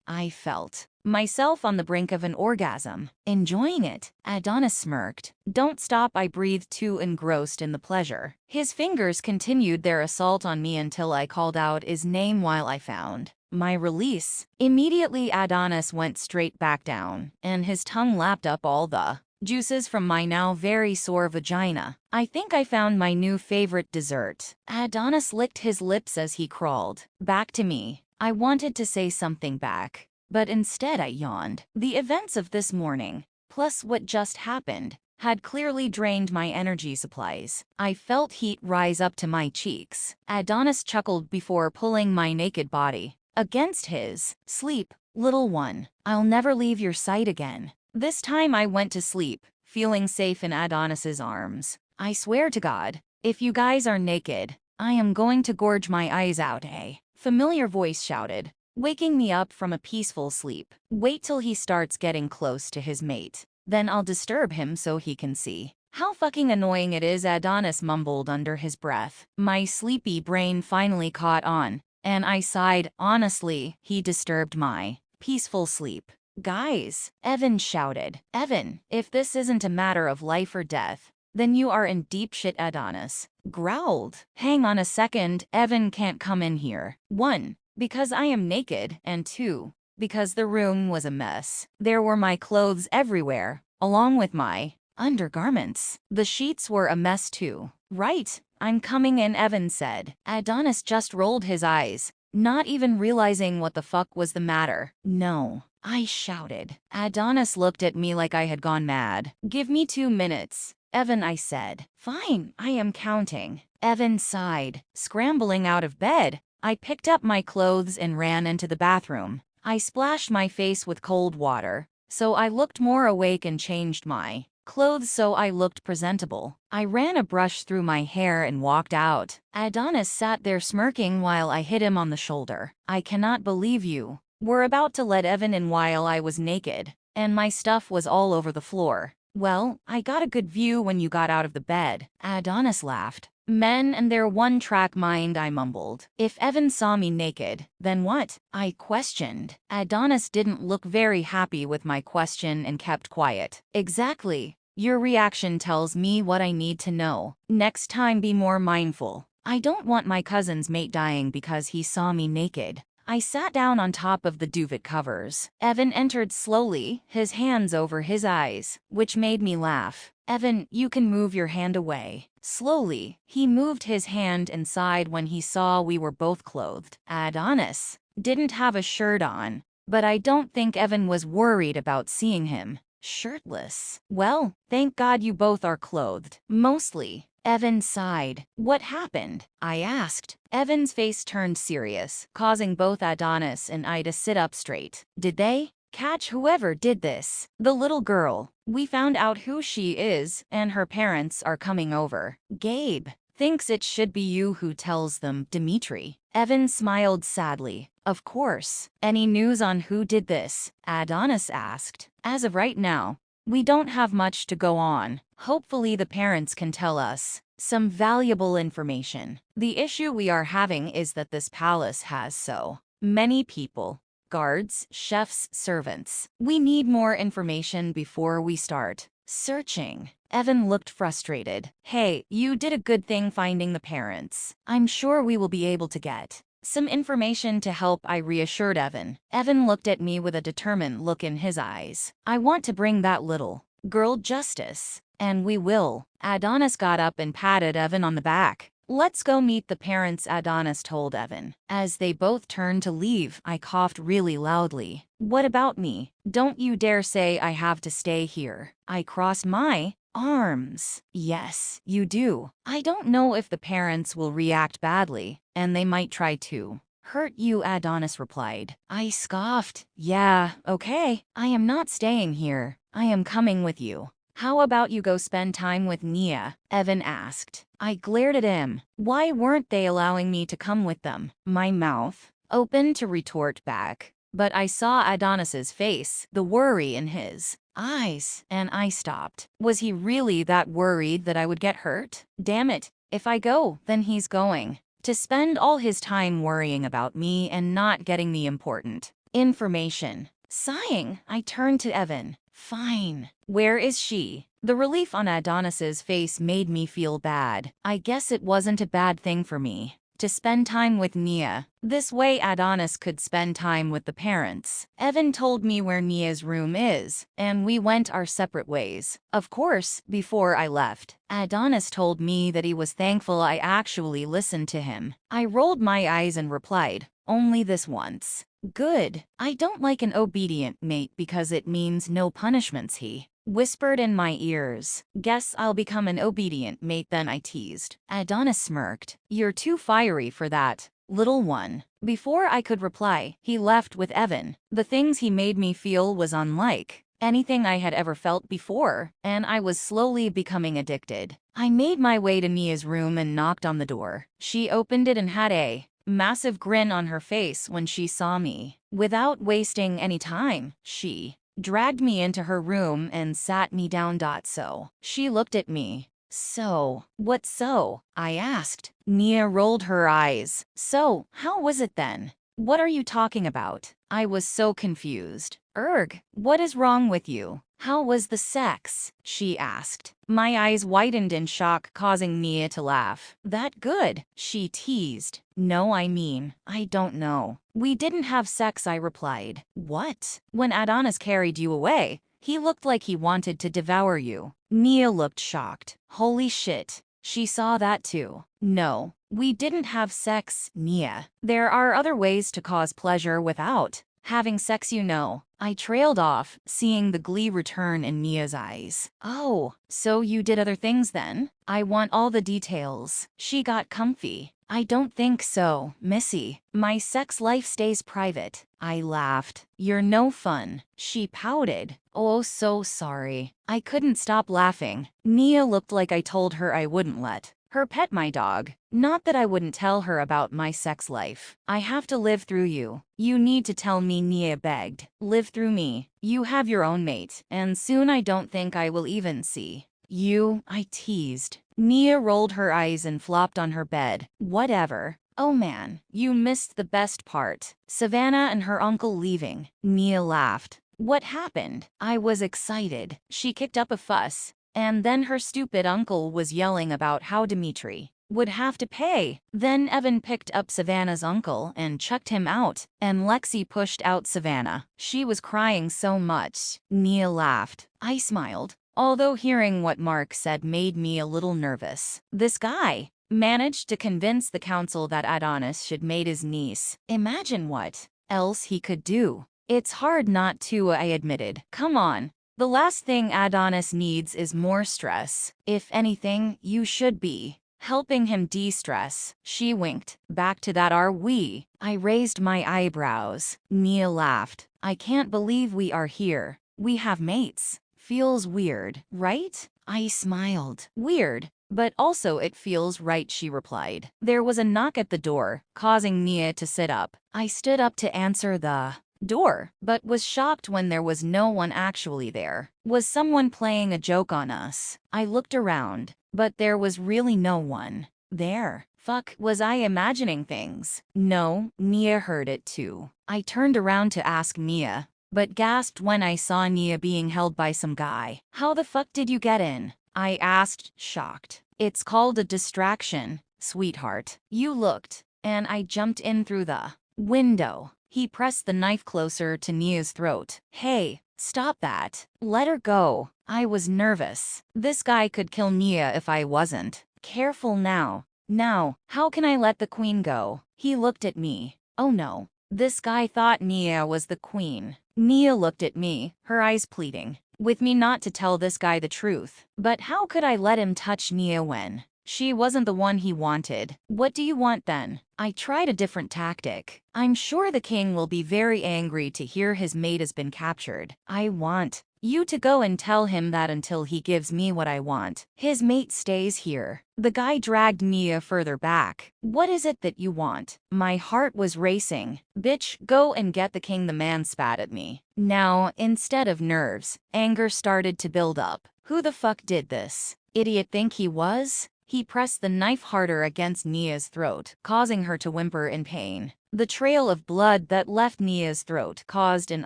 Speaker 1: I felt myself on the brink of an orgasm, enjoying it. Adonis smirked. Don't stop, I breathed, too engrossed in the pleasure. His fingers continued their assault on me until I called out his name while I found my release. Immediately Adonis went straight back down, and his tongue lapped up all the juices from my now very sore vagina. I think I found my new favorite dessert. Adonis licked his lips as he crawled back to me. I wanted to say something back, but instead I yawned. The events of this morning, plus what just happened, had clearly drained my energy supplies. I felt heat rise up to my cheeks. Adonis chuckled before pulling my naked body against his. Sleep, little one. I'll never leave your sight again. This time I went to sleep, feeling safe in Adonis's arms. I swear to God, if you guys are naked, I am going to gorge my eyes out, a familiar voice shouted, waking me up from a peaceful sleep. Wait till he starts getting close to his mate. Then I'll disturb him so he can see how fucking annoying it is, Adonis mumbled under his breath. My sleepy brain finally caught on, and I sighed. Honestly, he disturbed my peaceful sleep. Guys, Evan shouted. Evan, if this isn't a matter of life or death, then you are in deep shit, Adonis growled. Hang on a second, Evan can't come in here. 1, because I am naked, and 2, because the room was a mess. There were my clothes everywhere, along with my undergarments. The sheets were a mess too. Right, I'm coming in, Evan said. Adonis just rolled his eyes, not even realizing what the fuck was the matter. No, I shouted. Adonis looked at me like I had gone mad. Give me 2 minutes, Evan, I said. Fine, I am counting. Evan sighed. Scrambling out of bed, I picked up my clothes and ran into the bathroom. I splashed my face with cold water, so I looked more awake, and changed my clothes so I looked presentable. I ran a brush through my hair and walked out. Adonis sat there smirking while I hit him on the shoulder. I cannot believe you were about to let Evan in while I was naked, and my stuff was all over the floor. Well, I got a good view when you got out of the bed. Adonis laughed. Men and their one-track mind, I mumbled. If Evan saw me naked, then what? I questioned. Adonis didn't look very happy with my question and kept quiet. Exactly. Your reaction tells me what I need to know. Next time be more mindful. I don't want my cousin's mate dying because he saw me naked. I sat down on top of the duvet covers. Evan entered slowly, his hands over his eyes, which made me laugh. Evan, you can move your hand away. Slowly, he moved his hand and sighed when he saw we were both clothed. Adonis didn't have a shirt on, but I don't think Evan was worried about seeing him shirtless. Well, thank God you both are clothed. Mostly, Evan sighed. What happened? I asked. Evan's face turned serious, causing both Adonis and I to sit up straight. Did they catch whoever did this? The little girl. We found out who she is, and her parents are coming over. Gabe thinks it should be you who tells them, Dimitri. Evan smiled sadly. Of course. Any news on who did this? Adonis asked. As of right now, we don't have much to go on. Hopefully the parents can tell us some valuable information. The issue we are having is that this palace has so many people. Guards, chefs, servants. We need more information before we start searching. Evan looked frustrated. Hey, you did a good thing finding the parents. I'm sure we will be able to get some information to help, I reassured Evan. Evan looked at me with a determined look in his eyes. I want to bring that little girl justice. And we will. Adonis got up and patted Evan on the back. Let's go meet the parents, Adonis told Evan. As they both turned to leave, I coughed really loudly. What about me? Don't you dare say I have to stay here. I crossed my arms. Yes, you do. I don't know if the parents will react badly, and they might try to hurt you, Adonis replied. I scoffed. Yeah, okay. I am not staying here. I am coming with you. How about you go spend time with Nia? Evan asked. I glared at him. Why weren't they allowing me to come with them? My mouth opened to retort back, but I saw Adonis's face, the worry in his eyes, and I stopped. Was he really that worried that I would get hurt? Damn it, if I go, then he's going to spend all his time worrying about me and not getting the important information. Sighing, I turned to Evan. Fine. Where is she? The relief on Adonis's face made me feel bad. I guess it wasn't a bad thing for me to spend time with Nia. This way Adonis could spend time with the parents. Evan told me where Nia's room is, and we went our separate ways. Of course, before I left, Adonis told me that he was thankful I actually listened to him. I rolled my eyes and replied, only this once. Good. I don't like an obedient mate because it means no punishments, he whispered in my ears. Guess I'll become an obedient mate then, I teased. Adonis smirked. You're too fiery for that, little one. Before I could reply, he left with Evan. The things he made me feel was unlike anything I had ever felt before, and I was slowly becoming addicted. I made my way to Nia's room and knocked on the door. She opened it and had a massive grin on her face when she saw me. Without wasting any time, she dragged me into her room and sat me down. So she looked at me. So, what so? I asked. Nia rolled her eyes. So, how was it then? What are you talking about? I was so confused. Erg, what is wrong with you? How was the sex? She asked. My eyes widened in shock, causing Nia to laugh. That good? She teased. No, I mean, I don't know. We didn't have sex, I replied. What? When Adonis carried you away, he looked like he wanted to devour you. Nia looked shocked. Holy shit. She saw that too. No, we didn't have sex, Nia. There are other ways to cause pleasure without having sex, you know. I trailed off, seeing the glee return in Nia's eyes. Oh, so you did other things then? I want all the details. She got comfy. I don't think so, Missy. My sex life stays private. I laughed. You're no fun. She pouted. Oh, so sorry. I couldn't stop laughing. Nia looked like I told her I wouldn't let her pet my dog. Not that I wouldn't tell her about my sex life. I have to live through you. You need to tell me, Nia begged. Live through me. You have your own mate, and soon I don't think I will even see you, I teased. Nia rolled her eyes and flopped on her bed. Whatever. Oh man, you missed the best part. Savannah and her uncle leaving. Nia laughed. What happened? I was excited. She kicked up a fuss. And then her stupid uncle was yelling about how Dimitri would have to pay. Then Evan picked up Savannah's uncle and chucked him out, and Lexi pushed out Savannah. She was crying so much. Nia laughed. I smiled, although hearing what Mark said made me a little nervous. This guy managed to convince the council that Adonis should mate his niece. Imagine what else he could do. It's hard not to, I admitted. Come on. The last thing Adonis needs is more stress. If anything, you should be helping him de-stress. She winked. Back to that, are we? I raised my eyebrows. Nia laughed. I can't believe we are here. We have mates. Feels weird, right? I smiled. Weird, but also it feels right, she replied. There was a knock at the door, causing Nia to sit up. I stood up to answer the door, but was shocked when there was no one actually there. Was someone playing a joke on us? I looked around, but there was really no one there. Fuck, was I imagining things? No, Nia heard it too. I turned around to ask Nia, but gasped when I saw Nia being held by some guy. How the fuck did you get in? I asked, shocked. It's called a distraction, sweetheart. You looked, and I jumped in through the window. He pressed the knife closer to Nia's throat. Hey, stop that. Let her go. I was nervous. This guy could kill Nia if I wasn't. Careful now. Now, how can I let the queen go? He looked at me. Oh no. This guy thought Nia was the queen. Nia looked at me, her eyes pleading with me not to tell this guy the truth. But how could I let him touch Nia when she wasn't the one he wanted? What do you want then? I tried a different tactic. I'm sure the king will be very angry to hear his mate has been captured. I want you to go and tell him that until he gives me what I want, his mate stays here. The guy dragged Nia further back. What is it that you want? My heart was racing. Bitch, go and get the king, the man spat at me. Now, instead of nerves, anger started to build up. Who the fuck did this? Idiot think he was? He pressed the knife harder against Nia's throat, causing her to whimper in pain. The trail of blood that left Nia's throat caused an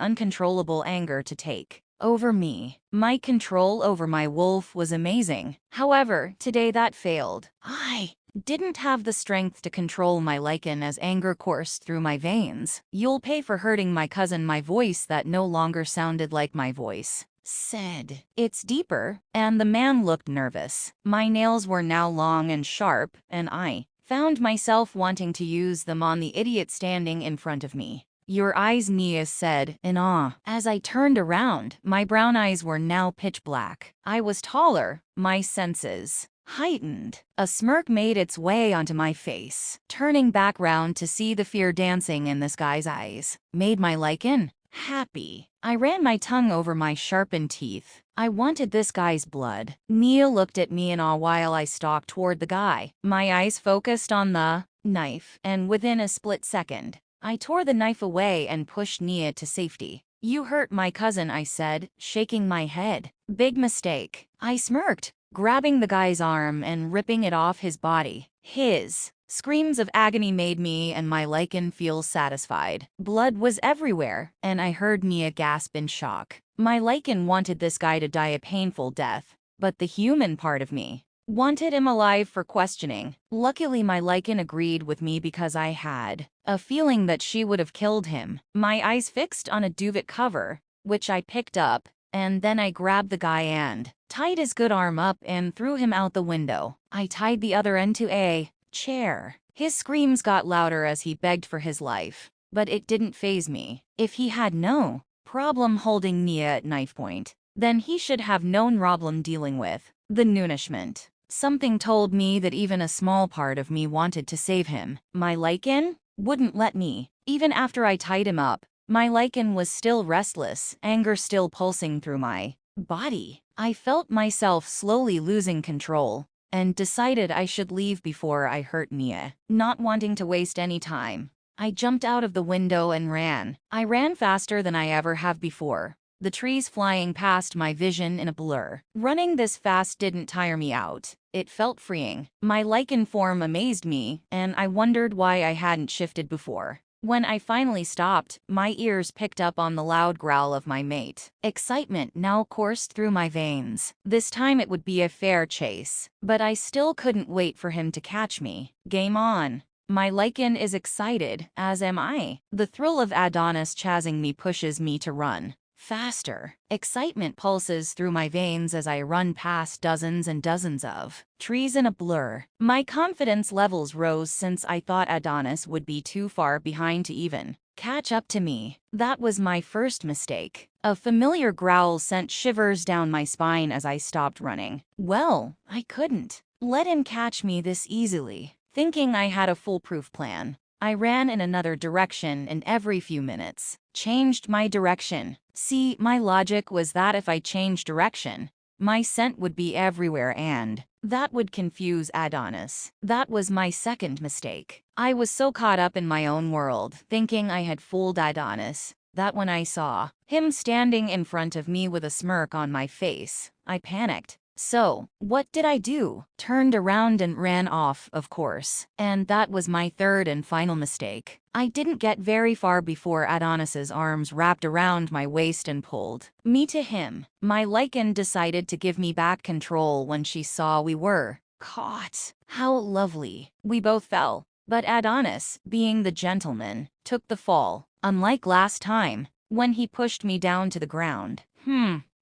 Speaker 1: uncontrollable anger to take over me. My control over my wolf was amazing. However, today that failed. I didn't have the strength to control my lichen as anger coursed through my veins. You'll pay for hurting my cousin. My voice that no longer sounded like my voice said, it's deeper, and the man looked nervous. My nails were now long and sharp, and I found myself wanting to use them on the idiot standing in front of me. Your eyes, Nia said, in awe. As I turned around, my brown eyes were now pitch black. I was taller, my senses heightened. A smirk made its way onto my face. Turning back round to see the fear dancing in this guy's eyes made my lichen happy. I ran my tongue over my sharpened teeth. I wanted this guy's blood. Nia looked at me in awe while I stalked toward the guy. My eyes focused on the knife, and within a split second, I tore the knife away and pushed Nia to safety. You hurt my cousin, I said, shaking my head. Big mistake. I smirked, grabbing the guy's arm and ripping it off his body. His screams of agony made me and my lichen feel satisfied. Blood was everywhere, and I heard Nia gasp in shock. My lichen wanted this guy to die a painful death, but the human part of me wanted him alive for questioning. Luckily, my lichen agreed with me because I had a feeling that she would have killed him. My eyes fixed on a duvet cover, which I picked up, and then I grabbed the guy and tied his good arm up and threw him out the window. I tied the other end to a chair. His screams got louder as he begged for his life, but it didn't faze me. If he had no problem holding Nia at knife point, then he should have no problem dealing with the nourishment. Something told me that even a small part of me wanted to save him. My lichen wouldn't let me. Even after I tied him up, my lichen was still restless, anger still pulsing through my body. I felt myself slowly losing control, and decided I should leave before I hurt Nia. Not wanting to waste any time, I jumped out of the window and ran. I ran faster than I ever have before, the trees flying past my vision in a blur. Running this fast didn't tire me out. It felt freeing. My lichen form amazed me, and I wondered why I hadn't shifted before. When I finally stopped, my ears picked up on the loud growl of my mate. Excitement now coursed through my veins. This time it would be a fair chase, but I still couldn't wait for him to catch me. Game on. My lichen is excited, as am I. The thrill of Adonis chasing me pushes me to run faster. Excitement pulses through my veins as I run past dozens and dozens of trees in a blur. My confidence levels rose since I thought Adonis would be too far behind to even catch up to me. That was my first mistake. A familiar growl sent shivers down my spine as I stopped running. Well, I couldn't let him catch me this easily. Thinking I had a foolproof plan, I ran in another direction and every few minutes changed my direction. See, my logic was that if I changed direction, my scent would be everywhere and that would confuse Adonis. That was my second mistake. I was so caught up in my own world, thinking I had fooled Adonis, that when I saw him standing in front of me with a smirk on my face, I panicked. So, what did I do? Turned around and ran off, of course. And that was my third and final mistake. I didn't get very far before Adonis's arms wrapped around my waist and pulled me to him. My lichen decided to give me back control when she saw we were caught. How lovely. We both fell. But Adonis, being the gentleman, took the fall. Unlike last time, when he pushed me down to the ground.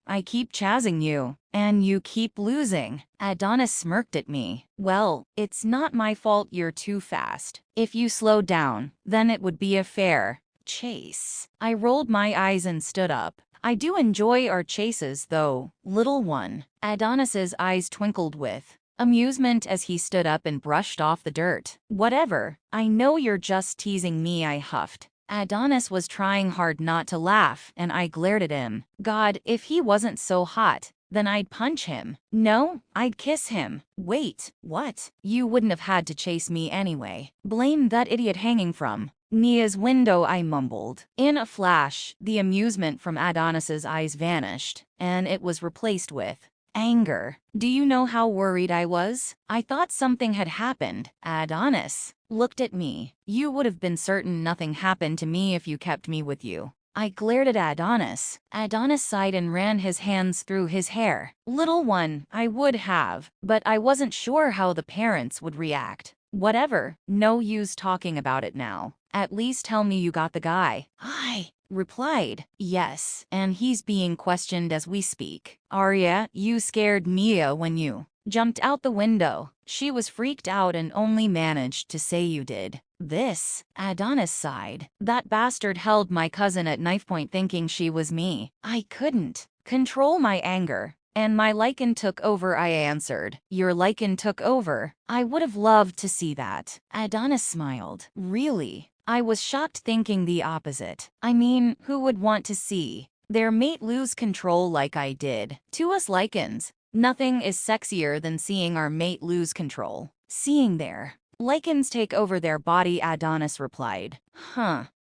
Speaker 1: I keep chasing you, and you keep losing. Adonis smirked at me. Well, it's not my fault you're too fast. If you slowed down, then it would be a fair chase. I rolled my eyes and stood up. I do enjoy our chases, though, little one. Adonis's eyes twinkled with amusement as he stood up and brushed off the dirt. Whatever, I know you're just teasing me, I huffed. Adonis was trying hard not to laugh, and I glared at him. God, if he wasn't so hot, then I'd punch him. No, I'd kiss him. Wait, what? You wouldn't have had to chase me anyway. Blame that idiot hanging from Nia's window, I mumbled. In a flash, the amusement from Adonis's eyes vanished, and it was replaced with anger. Do you know how worried I was? I thought something had happened. Adonis looked at me. You would have been certain nothing happened to me if you kept me with you. I glared at Adonis. Adonis sighed and ran his hands through his hair. Little one, I would have, but I wasn't sure how the parents would react. Whatever, no use talking about it now. At least tell me you got the guy. I replied, yes, and he's being questioned as we speak. Arya, you scared Mia when you jumped out the window. She was freaked out and only managed to say you did this. Adonis sighed. That bastard held my cousin at knife point thinking she was me. I couldn't control my anger, and my lichen took over, I answered. Your lichen took over? I would have loved to see that. Adonis smiled. Really? I was shocked, thinking the opposite. I mean, who would want to see their mate lose control like I did? To us lichens, nothing is sexier than seeing our mate lose control. Seeing their lichens take over their body, Adonis replied.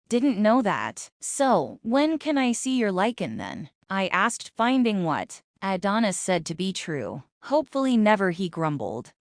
Speaker 1: Didn't know that. So, when can I see your lichen then? I asked, finding what Adonis said to be true. Hopefully never, he grumbled.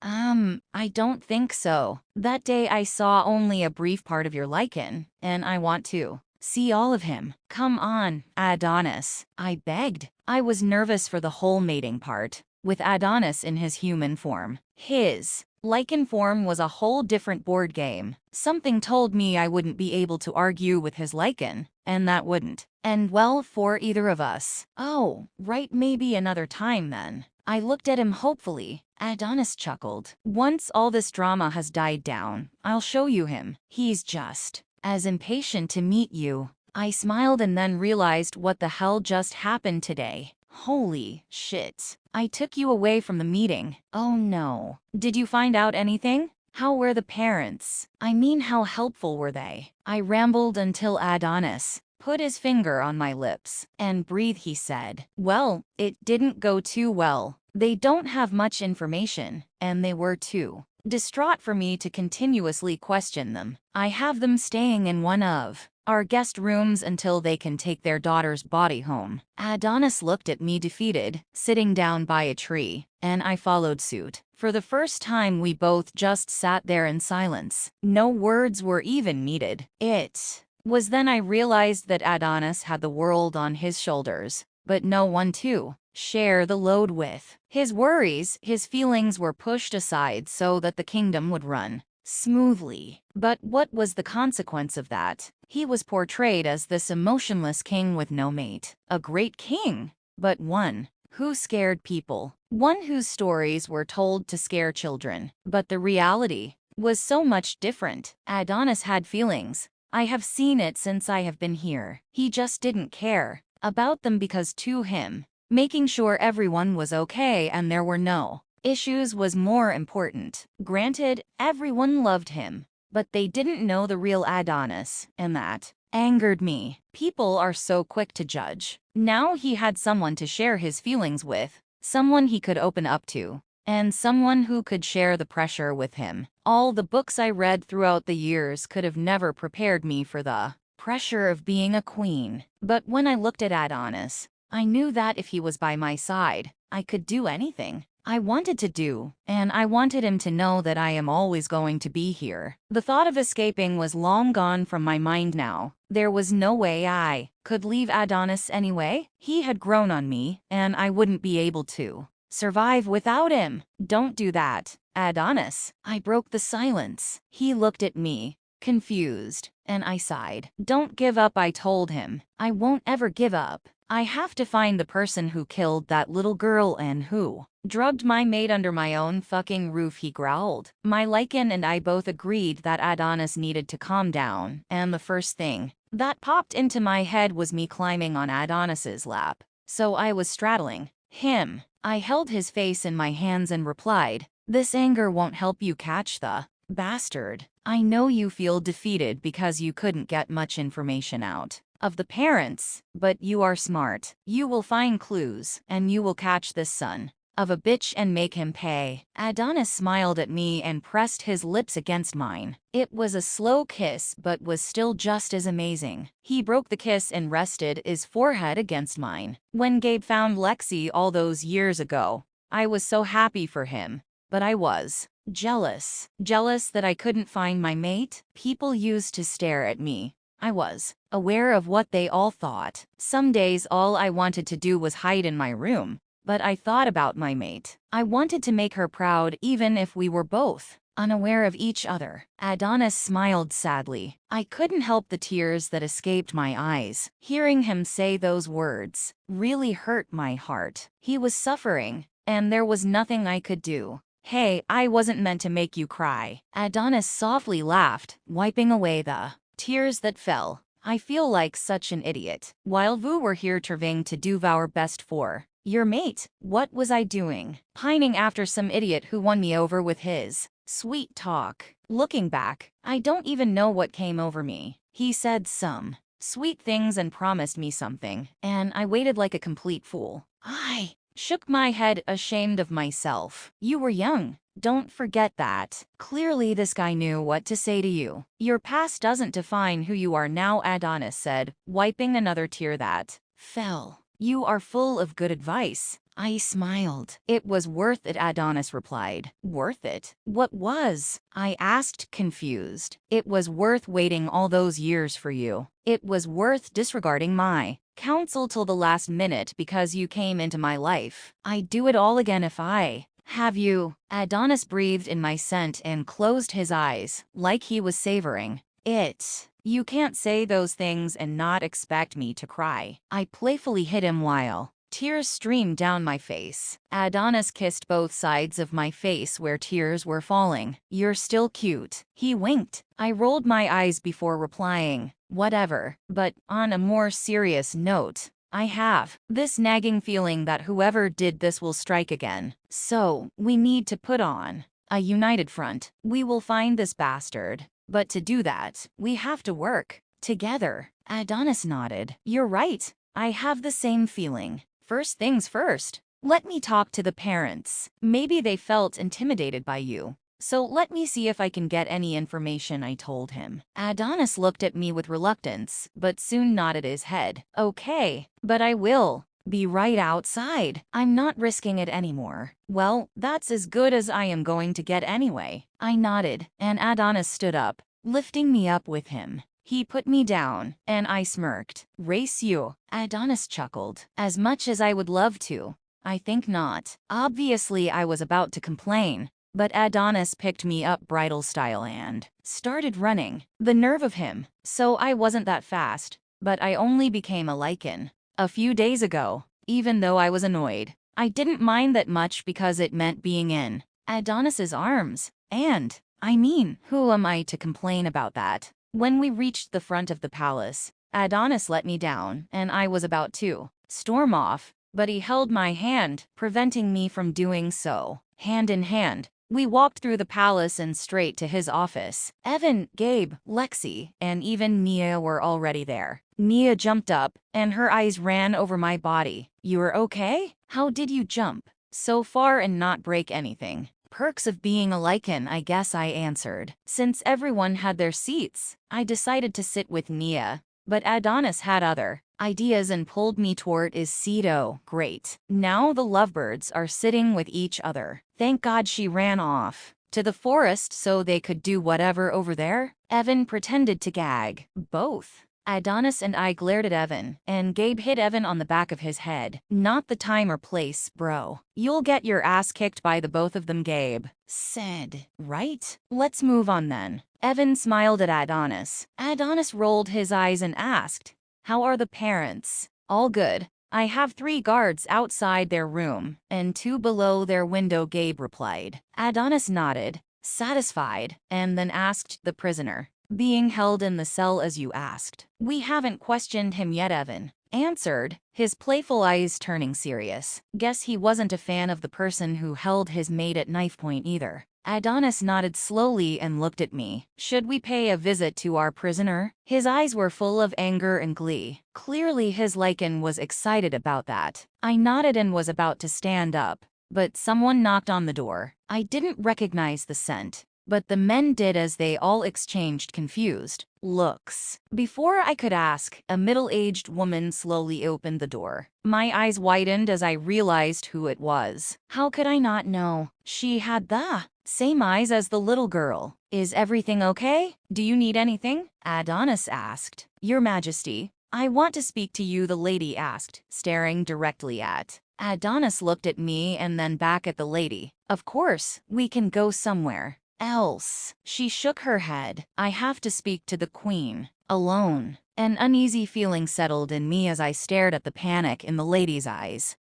Speaker 1: I don't think so. That day I saw only a brief part of your lichen, and I want to see all of him. Come on, Adonis, I begged. I was nervous for the whole mating part, with Adonis in his human form. His lichen form was a whole different board game. Something told me I wouldn't be able to argue with his lichen, and that wouldn't end well for either of us. Oh, right, maybe another time then. I looked at him hopefully. Adonis chuckled. Once all this drama has died down, I'll show you him. He's just as impatient to meet you. I smiled and then realized what the hell just happened today. Holy shit. I took you away from the meeting. Oh no. Did you find out anything? How were the parents? I mean, how helpful were they? I rambled until Adonis put his finger on my lips. And breathe, he said. Well, it didn't go too well. They don't have much information, and they were too distraught for me to continuously question them. I have them staying in one of our guest rooms until they can take their daughter's body home. Adonis looked at me defeated, sitting down by a tree, and I followed suit. For the first time, we both just sat there in silence. No words were even needed. It was then I realized that Adonis had the world on his shoulders, but no one to share the load with. His worries, his feelings were pushed aside so that the kingdom would run smoothly. But what was the consequence of that? He was portrayed as this emotionless king with no mate. A great king, but one who scared people. One whose stories were told to scare children. But the reality was so much different. Adonis had feelings. I have seen it since I have been here. He just didn't care about them because to him, making sure everyone was okay and there were no issues was more important. Granted, everyone loved him, but they didn't know the real Adonis, and that angered me. People are so quick to judge. Now he had someone to share his feelings with, someone he could open up to, and someone who could share the pressure with him. All the books I read throughout the years could have never prepared me for the pressure of being a queen. But when I looked at Adonis, I knew that if he was by my side, I could do anything I wanted to do, and I wanted him to know that I am always going to be here. The thought of escaping was long gone from my mind now. There was no way I could leave Adonis anyway. He had grown on me, and I wouldn't be able to survive without him. Don't do that, Adonis. I broke the silence. He looked at me, confused, and I sighed. Don't give up, I told him. I won't ever give up. I have to find the person who killed that little girl and who drugged my mate under my own fucking roof, he growled. My Lycan and I both agreed that Adonis needed to calm down, and the first thing that popped into my head was me climbing on Adonis's lap. So I was straddling him. I held his face in my hands and replied, "This anger won't help you catch the bastard. I know you feel defeated because you couldn't get much information out of the parents, but you are smart. You will find clues, and you will catch this son of a bitch and make him pay." Adonis smiled at me and pressed his lips against mine. It was a slow kiss but was still just as amazing. He broke the kiss and rested his forehead against mine. When Gabe found Lexi all those years ago, I was so happy for him, but I was jealous. Jealous that I couldn't find my mate. People used to stare at me. I was aware of what they all thought. Some days all I wanted to do was hide in my room, but I thought about my mate. I wanted to make her proud even if we were both unaware of each other. Adonis smiled sadly. I couldn't help the tears that escaped my eyes. Hearing him say those words really hurt my heart. He was suffering, and there was nothing I could do. Hey, I wasn't meant to make you cry. Adonis softly laughed, wiping away the tears that fell. I feel like such an idiot. While we were here trying to do our best for your mate, what was I doing? Pining after some idiot who won me over with his sweet talk. Looking back, I don't even know what came over me. He said some sweet things and promised me something, and I waited like a complete fool. I shook my head, ashamed of myself. You were young. Don't forget that. Clearly this guy knew what to say to you. Your past doesn't define who you are now, Adonis said, wiping another tear that fell. You are full of good advice. I smiled. It was worth it, Adonis replied. Worth it? What was? I asked, confused. It was worth waiting all those years for you. It was worth disregarding my counsel till the last minute because you came into my life. I'd do it all again if I have you. Adonis breathed in my scent and closed his eyes, like he was savoring it. You can't say those things and not expect me to cry. I playfully hit him while tears streamed down my face. Adonis kissed both sides of my face where tears were falling. You're still cute. He winked. I rolled my eyes before replying, whatever. But on a more serious note, I have this nagging feeling that whoever did this will strike again. So, we need to put on a united front. We will find this bastard. But to do that, we have to work together. Adonis nodded. You're right. I have the same feeling. First things first. Let me talk to the parents. Maybe they felt intimidated by you. So let me see if I can get any information, I told him. Adonis looked at me with reluctance, but soon nodded his head. Okay, but I will be right outside. I'm not risking it anymore. Well, that's as good as I am going to get anyway. I nodded, and Adonis stood up, lifting me up with him. He put me down, and I smirked. Race you? Adonis chuckled. As much as I would love to, I think not. Obviously I was about to complain, but Adonis picked me up bridal style and started running. The nerve of him. So I wasn't that fast, but I only became a lichen a few days ago. Even though I was annoyed, I didn't mind that much because it meant being in Adonis's arms. And, I mean, who am I to complain about that? When we reached the front of the palace, Adonis let me down, and I was about to storm off, but he held my hand, preventing me from doing so. Hand in hand, we walked through the palace and straight to his office. Evan, Gabe, Lexi, and even Nia were already there. Nia jumped up, and her eyes ran over my body. "You're okay? How did you jump so far and not break anything?" "Perks of being a lichen, I guess," I answered. Since everyone had their seats, I decided to sit with Nia. But Adonis had other ideas and pulled me toward his seat. Great. Now the lovebirds are sitting with each other. Thank God she ran off to the forest so they could do whatever over there. Evan pretended to gag. Both Adonis and I glared at Evan, and Gabe hit Evan on the back of his head. "Not the time or place, bro. You'll get your ass kicked by the both of them," Gabe said. "Right? Let's move on then." Evan smiled at Adonis. Adonis rolled his eyes and asked, "How are the parents?" "All good. I have 3 guards outside their room, and 2 below their window," Gabe replied. Adonis nodded, satisfied, and then asked the prisoner, "Being held in the cell as you asked?" "We haven't questioned him yet," Evan answered, his playful eyes turning serious. Guess he wasn't a fan of the person who held his mate at knife point either. Adonis nodded slowly and looked at me. "Should we pay a visit to our prisoner?" His eyes were full of anger and glee. Clearly his lichen was excited about that. I nodded and was about to stand up, but someone knocked on the door. I didn't recognize the scent, but the men did as they all exchanged confused looks. Before I could ask, a middle-aged woman slowly opened the door. My eyes widened as I realized who it was. How could I not know? She had the same eyes as the little girl. "Is everything okay? Do you need anything?" Adonis asked. "Your Majesty, I want to speak to you," the lady asked, staring directly at Adonis. Looked at me and then back at the lady. "Of course, we can go somewhere else." She shook her head. "I have to speak to the queen alone." An uneasy feeling settled in me as I stared at the panic in the lady's eyes.